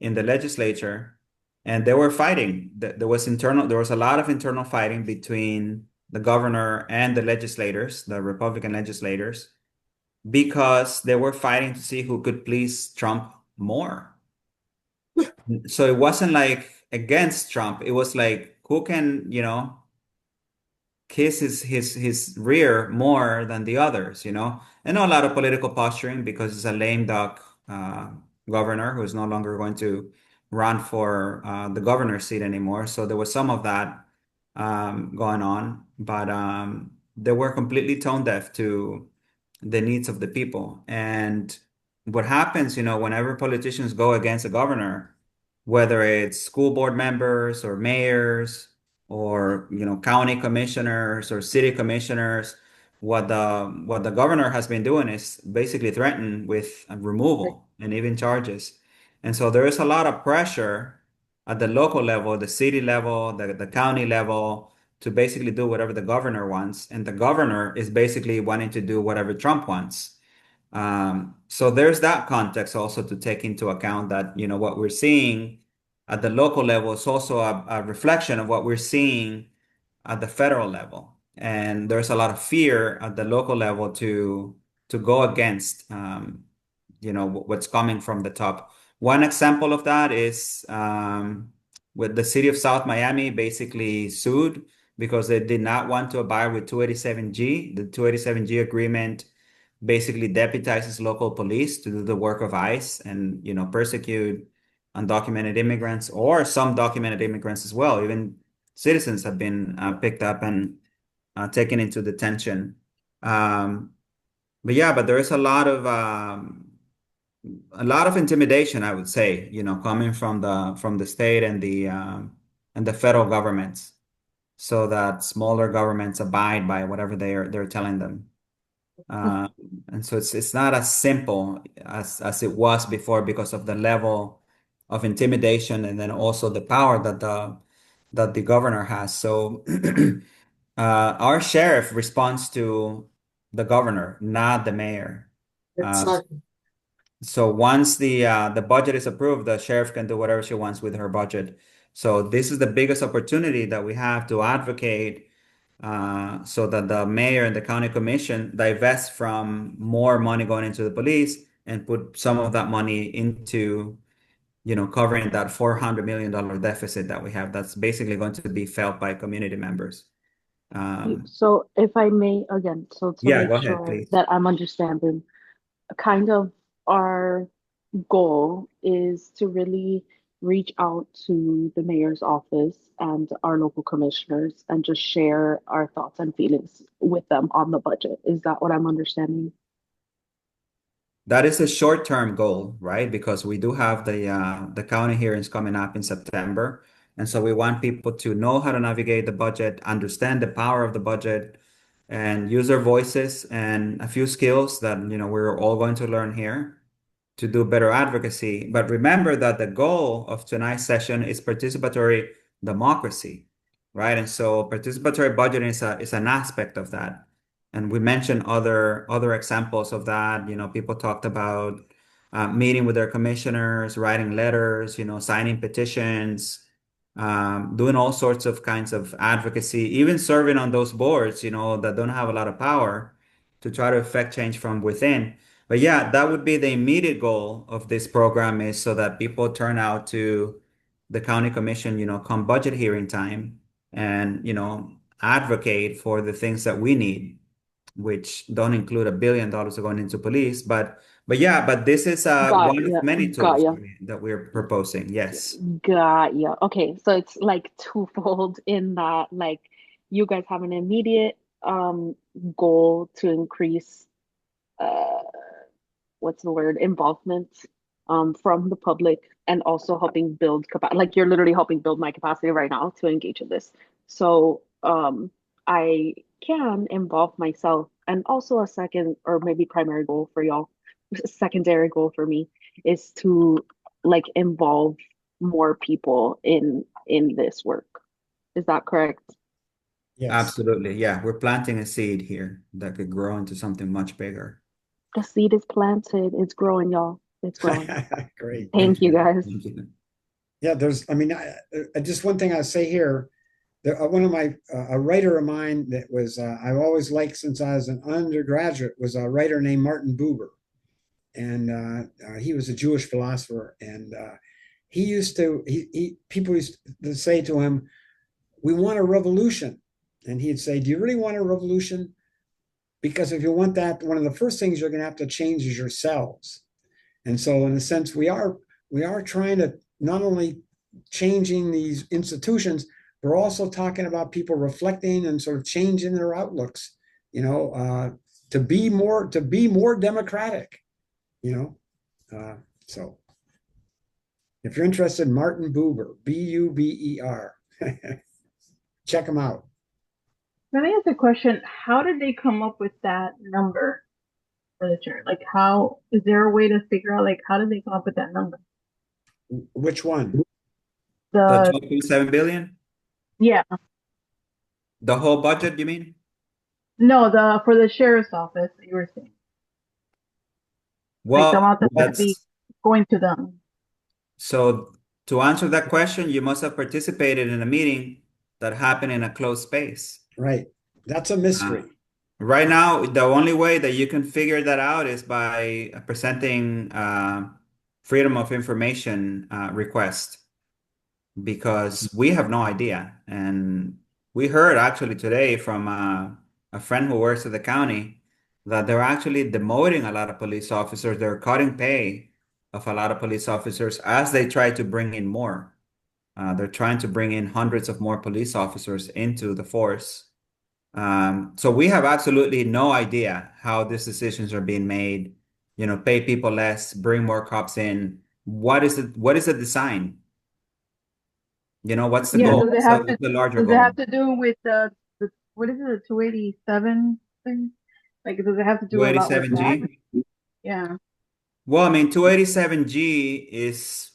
in the legislature, and they were fighting. There was a lot of internal fighting between the governor and the legislators, the Republican legislators, because they were fighting to see who could please Trump more. So it wasn't like against Trump. It was like who can, kiss his rear more than the others, and a lot of political posturing because it's a lame duck governor who is no longer going to run for the governor's seat anymore. So there was some of that going on, but they were completely tone deaf to the needs of the people. And what happens, whenever politicians go against a governor, whether it's school board members or mayors or county commissioners or city commissioners, what the governor has been doing is basically threatened with removal and even charges. And so there is a lot of pressure at the local level, the city level, the county level, to basically do whatever the governor wants. And the governor is basically wanting to do whatever Trump wants. So there's that context also to take into account that, what we're seeing at the local level is also a reflection of what we're seeing at the federal level. And there's a lot of fear at the local level to go against, what's coming from the top. One example of that is with the city of South Miami basically sued because they did not want to abide with 287G. The 287G agreement basically deputizes local police to do the work of ICE and, persecute undocumented immigrants or some documented immigrants as well. Even citizens have been picked up and taken into detention. But there is a lot of intimidation, I would say, coming from the state and the federal governments, so that smaller governments abide by whatever they're telling them. Uh, and so it's not as simple as it was before because of the level of intimidation and then also the power that the governor has. So our sheriff responds to the governor, not the mayor. Exactly. So once the budget is approved, the sheriff can do whatever she wants with her budget. So this is the biggest opportunity that we have to advocate so that the mayor and the county commission divest from more money going into the police and put some of that money into, covering that $400 million deficit that we have. That's basically going to be felt by community members. So if I may, again, so to Yeah, make go ahead, sure please. that I'm understanding, kind of our goal is to really reach out to the mayor's office and our local commissioners and just share our thoughts and feelings with them on the budget. Is that what I'm understanding? That is a short-term goal, right? Because we do have the county hearings coming up in September. And so we want people to know how to navigate the budget, understand the power of the budget, and use their voices and a few skills that, we're all going to learn here to do better advocacy. But remember that the goal of tonight's session is participatory democracy, right? And so participatory budgeting is an aspect of that. And we mentioned other examples of that. People talked about meeting with their commissioners, writing letters, signing petitions, doing all sorts of kinds of advocacy, even serving on those boards, that don't have a lot of power to try to affect change from within. But yeah, that would be the immediate goal of this program, is so that people turn out to the county commission, come budget hearing time and, advocate for the things that we need, which don't include $1 billion going into police. But this is Got one of ya, many got tools ya, that we're proposing. Yes. got ya. Okay, so it's like twofold in that, like, you guys have an immediate goal to increase uh what's the word, involvement from the public, and also helping build capacity. Like, you're literally helping build my capacity right now to engage in this. So I can involve myself, and also a second or maybe primary goal for y'all, secondary goal for me is to like involve more people in this work. Is that correct? Yes. Absolutely. Yeah, we're planting a seed here that could grow into something much bigger. The seed is planted, it's growing, y'all. It's growing. Great. Thank you, guys. Thank you. Yeah, just one thing I'll say here. One of my a writer of mine that was I've always liked since I was an undergraduate was a writer named Martin Buber, and he was a Jewish philosopher, and people used to say to him, "We want a revolution," and he'd say, "Do you really want a revolution? Because if you want that, one of the first things you're going to have to change is yourselves." And so, in a sense, we are trying to not only changing these institutions, we're also talking about people reflecting and sort of changing their outlooks, to be more democratic, so if you're interested, Martin Buber, Buber, check him out. Let me ask a question. How did they come up with that number for the chair? Like, how is there a way to figure out, like, how did they come up with that number? Which one? The 12.7 billion? Yeah. The whole budget, you mean? No, for the sheriff's office that you were saying. Like the Well, amount that's going to be going to them. so to answer that question, you must have participated in a meeting that happened in a closed space. Right. That's a mystery. Right now, the only way that you can figure that out is by presenting freedom of information request, because we have no idea. And we heard actually today from a friend who works at the county that they're actually demoting a lot of police officers. They're cutting pay of a lot of police officers as they try to bring in more. They're trying to bring in hundreds of more police officers into the force. So we have absolutely no idea how these decisions are being made. Pay people less, bring more cops in. What is it? What is the design? What's the Yeah, goal? does it What's have the, to what's the larger does it goal? have to do with the what is it, the 287 thing? Like, does it have to do a lot with that? 287G? Yeah. Well, I mean, 287G is,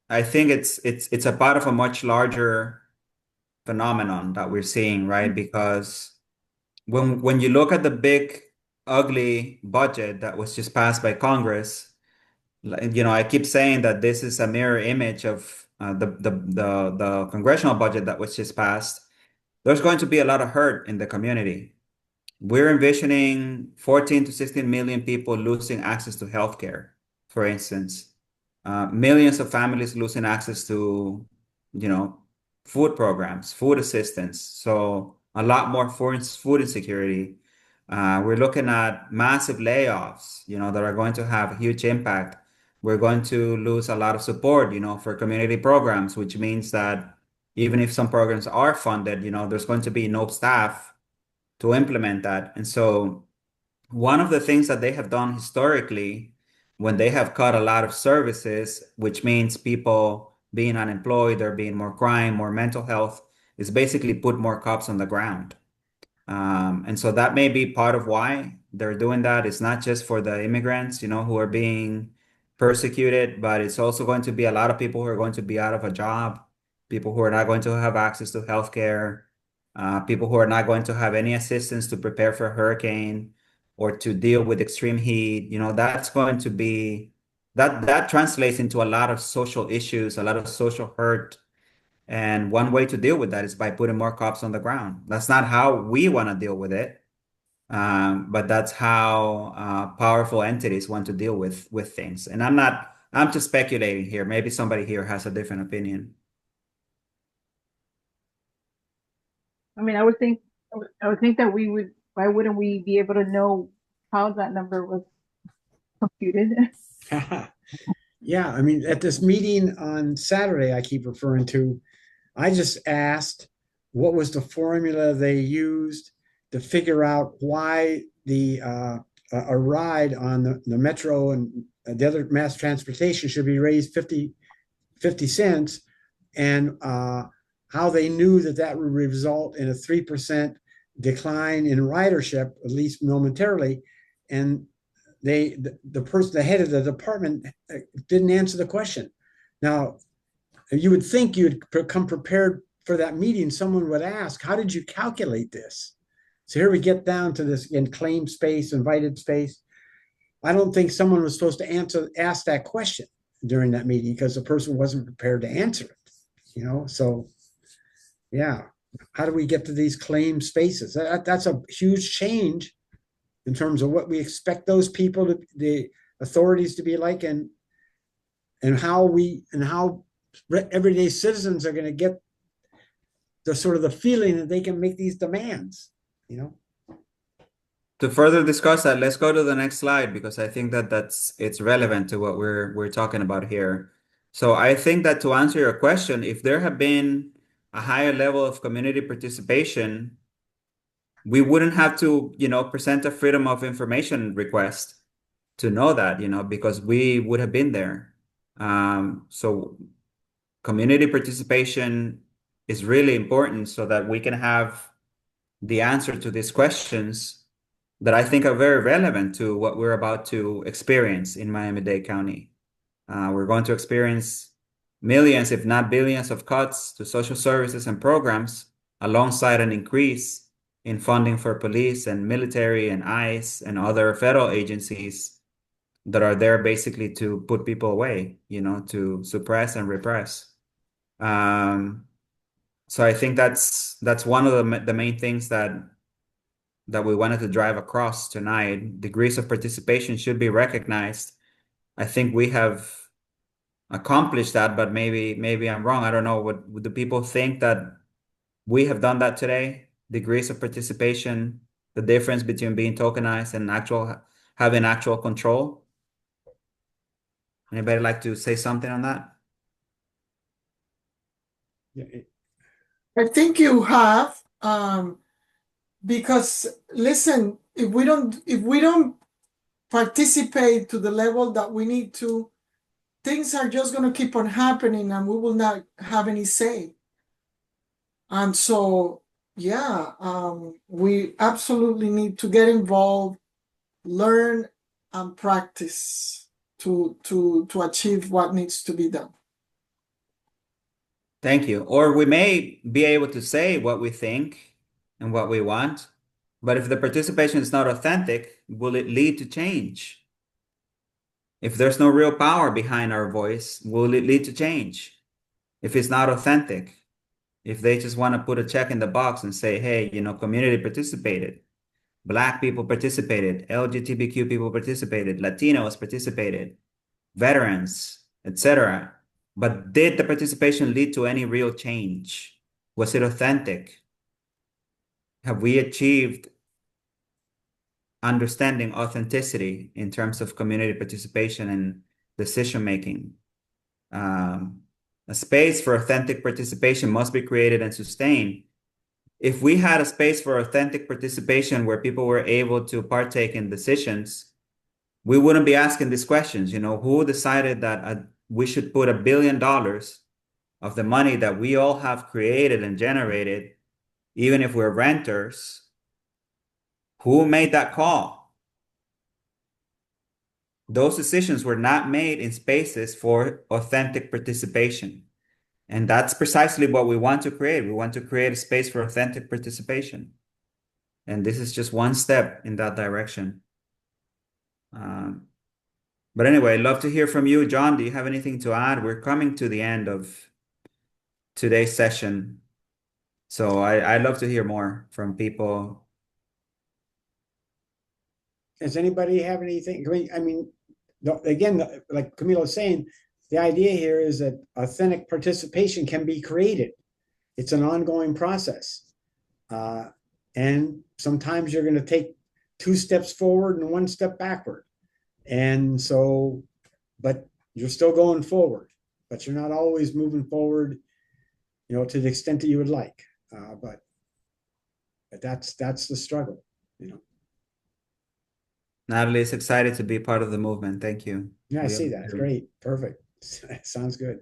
I think it's a part of a much larger phenomenon that we're seeing, right? Because when you look at the big, ugly budget that was just passed by Congress, I keep saying that this is a mirror image of the congressional budget that was just passed. There's going to be a lot of hurt in the community. We're envisioning 14 to 16 million people losing access to healthcare, for instance. Millions of families losing access to, you know, food programs, food assistance. So a lot more food insecurity. We're looking at massive layoffs, that are going to have a huge impact. We're going to lose a lot of support, for community programs, which means that even if some programs are funded, there's going to be no staff to implement that. And so one of the things that they have done historically when they have cut a lot of services, which means people being unemployed, there being more crime, more mental health, is basically put more cops on the ground. And so that may be part of why they're doing that. It's not just for the immigrants, who are being persecuted, but it's also going to be a lot of people who are going to be out of a job, people who are not going to have access to healthcare, people who are not going to have any assistance to prepare for a hurricane or to deal with extreme heat. That's going to be that translates into a lot of social issues, a lot of social hurt. And one way to deal with that is by putting more cops on the ground. That's not how we want to deal with it, but that's how powerful entities want to deal with things. And I'm just speculating here. Maybe somebody here has a different opinion. I mean, I would think that why wouldn't we be able to know how that number was computed? Yeah, I mean, at this meeting on Saturday, I keep referring to, I just asked what was the formula they used to figure out why a ride on the metro and the other mass transportation should be raised 50 cents, and how they knew that would result in a 3% decline in ridership, at least momentarily. And the head of the department didn't answer the question. Now, you would think you'd come prepared for that meeting. Someone would ask, how did you calculate this? So here we get down to this in claim space, invited space. I don't think someone was supposed to ask that question during that meeting because the person wasn't prepared to answer it. So yeah, how do we get to these claim spaces? That's a huge change in terms of what we expect those people the authorities to be like, and how everyday citizens are going to get the sort of the feeling that they can make these demands. To further discuss that, let's go to the next slide, because I think that it's relevant to what we're talking about here. So I think that to answer your question, if there had been a higher level of community participation, we wouldn't have to, present a freedom of information request to know that, because we would have been there. So community participation is really important so that we can have the answer to these questions that I think are very relevant to what we're about to experience in Miami-Dade County. We're going to experience millions, if not billions, of cuts to social services and programs, alongside an increase in funding for police and military and ICE and other federal agencies that are there basically to put people away, to suppress and repress. So I think that's one of the main things that we wanted to drive across tonight. Degrees of participation should be recognized. I think we have accomplished that, but maybe I'm wrong. I don't know. Would the people think that we have done that today? Degrees of participation, the difference between being tokenized and having actual control. Anybody like to say something on that? I think you have, because listen, if we don't participate to the level that we need to, things are just going to keep on happening and we will not have any say. And so, yeah, we absolutely need to get involved, learn and practice to achieve what needs to be done. Thank you. Or we may be able to say what we think and what we want, but if the participation is not authentic, will it lead to change? If there's no real power behind our voice, will it lead to change? If it's not authentic, if they just want to put a check in the box and say, hey, community participated, Black people participated, LGBTQ people participated, Latinos participated, veterans, etc. But did the participation lead to any real change? Was it authentic? Have we achieved understanding authenticity in terms of community participation and decision making? A space for authentic participation must be created and sustained. If we had a space for authentic participation where people were able to partake in decisions, we wouldn't be asking these questions. Who decided that we should put $1 billion of the money that we all have created and generated, even if we're renters? Who made that call? Those decisions were not made in spaces for authentic participation. And that's precisely what we want to create. We want to create a space for authentic participation. And this is just one step in that direction. But anyway, I'd love to hear from you. John, do you have anything to add? We're coming to the end of today's session. So I'd love to hear more from people. Does anybody have anything? Again, like Camilo was saying, the idea here is that authentic participation can be created. It's an ongoing process. And sometimes you're going to take 2 steps forward and 1 step backward. And so, but you're still going forward, but you're not always moving forward, to the extent that you would like. But that's the struggle, Natalie is excited to be part of the movement. Thank you. Yeah, I see that. Great. Perfect. Sounds good.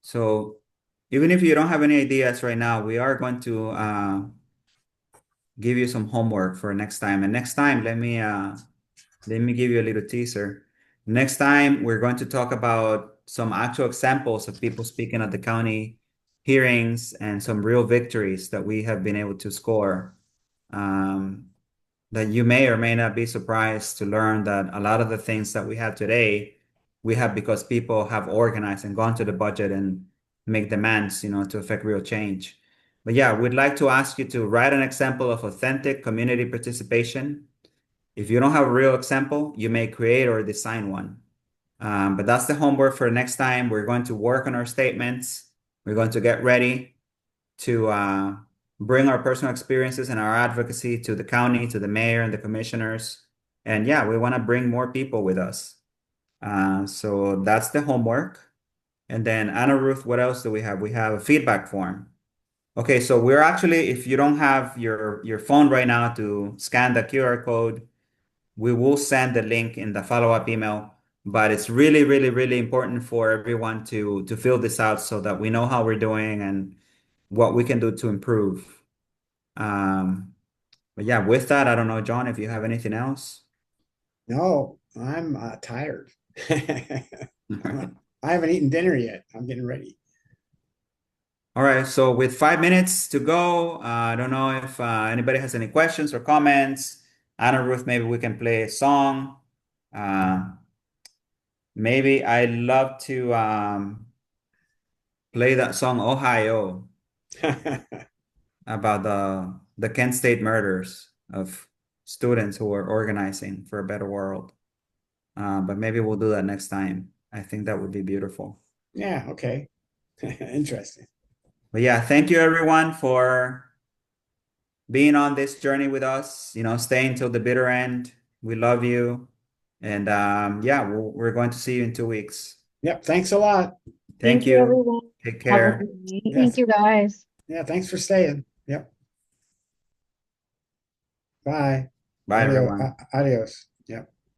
So even if you don't have any ideas right now, we are going to give you some homework for next time. And next time, let me give you a little teaser. Next time, we're going to talk about some actual examples of people speaking at the county hearings and some real victories that we have been able to score. That you may or may not be surprised to learn that a lot of the things that we have today, we have because people have organized and gone to the budget and make demands, to affect real change. But yeah, we'd like to ask you to write an example of authentic community participation. If you don't have a real example, you may create or design one. But that's the homework for next time. We're going to work on our statements. We're going to get ready to bring our personal experiences and our advocacy to the county, to the mayor and the commissioners. And yeah, we want to bring more people with us. So that's the homework. And then Anna Ruth, what else do we have? We have a feedback form. Okay, so we're actually, if you don't have your phone right now to scan the QR code, we will send the link in the follow-up email. But it's really, really, really important for everyone to fill this out so that we know how we're doing and what we can do to improve. But yeah, with that, I don't know, John, if you have anything else. No, I'm tired. I haven't eaten dinner yet. I'm getting ready. All right, so with 5 minutes to go, I don't know if anybody has any questions or comments. Anna Ruth, maybe we can play a song. maybe I'd love to play that song Ohio about the Kent State murders of students who are organizing for a better world. But maybe we'll do that next time. I think that would be beautiful. Yeah, okay. Interesting. But yeah, thank you everyone for being on this journey with us, staying till the bitter end. We love you. And yeah, we're going to see you in 2 weeks. Yep, thanks a lot. Thank you, you. everyone. Take Have a care. good night. Yes. Thank you, guys. Yeah, thanks for staying. Yep. Bye. Bye, everyone. Adios. Yep.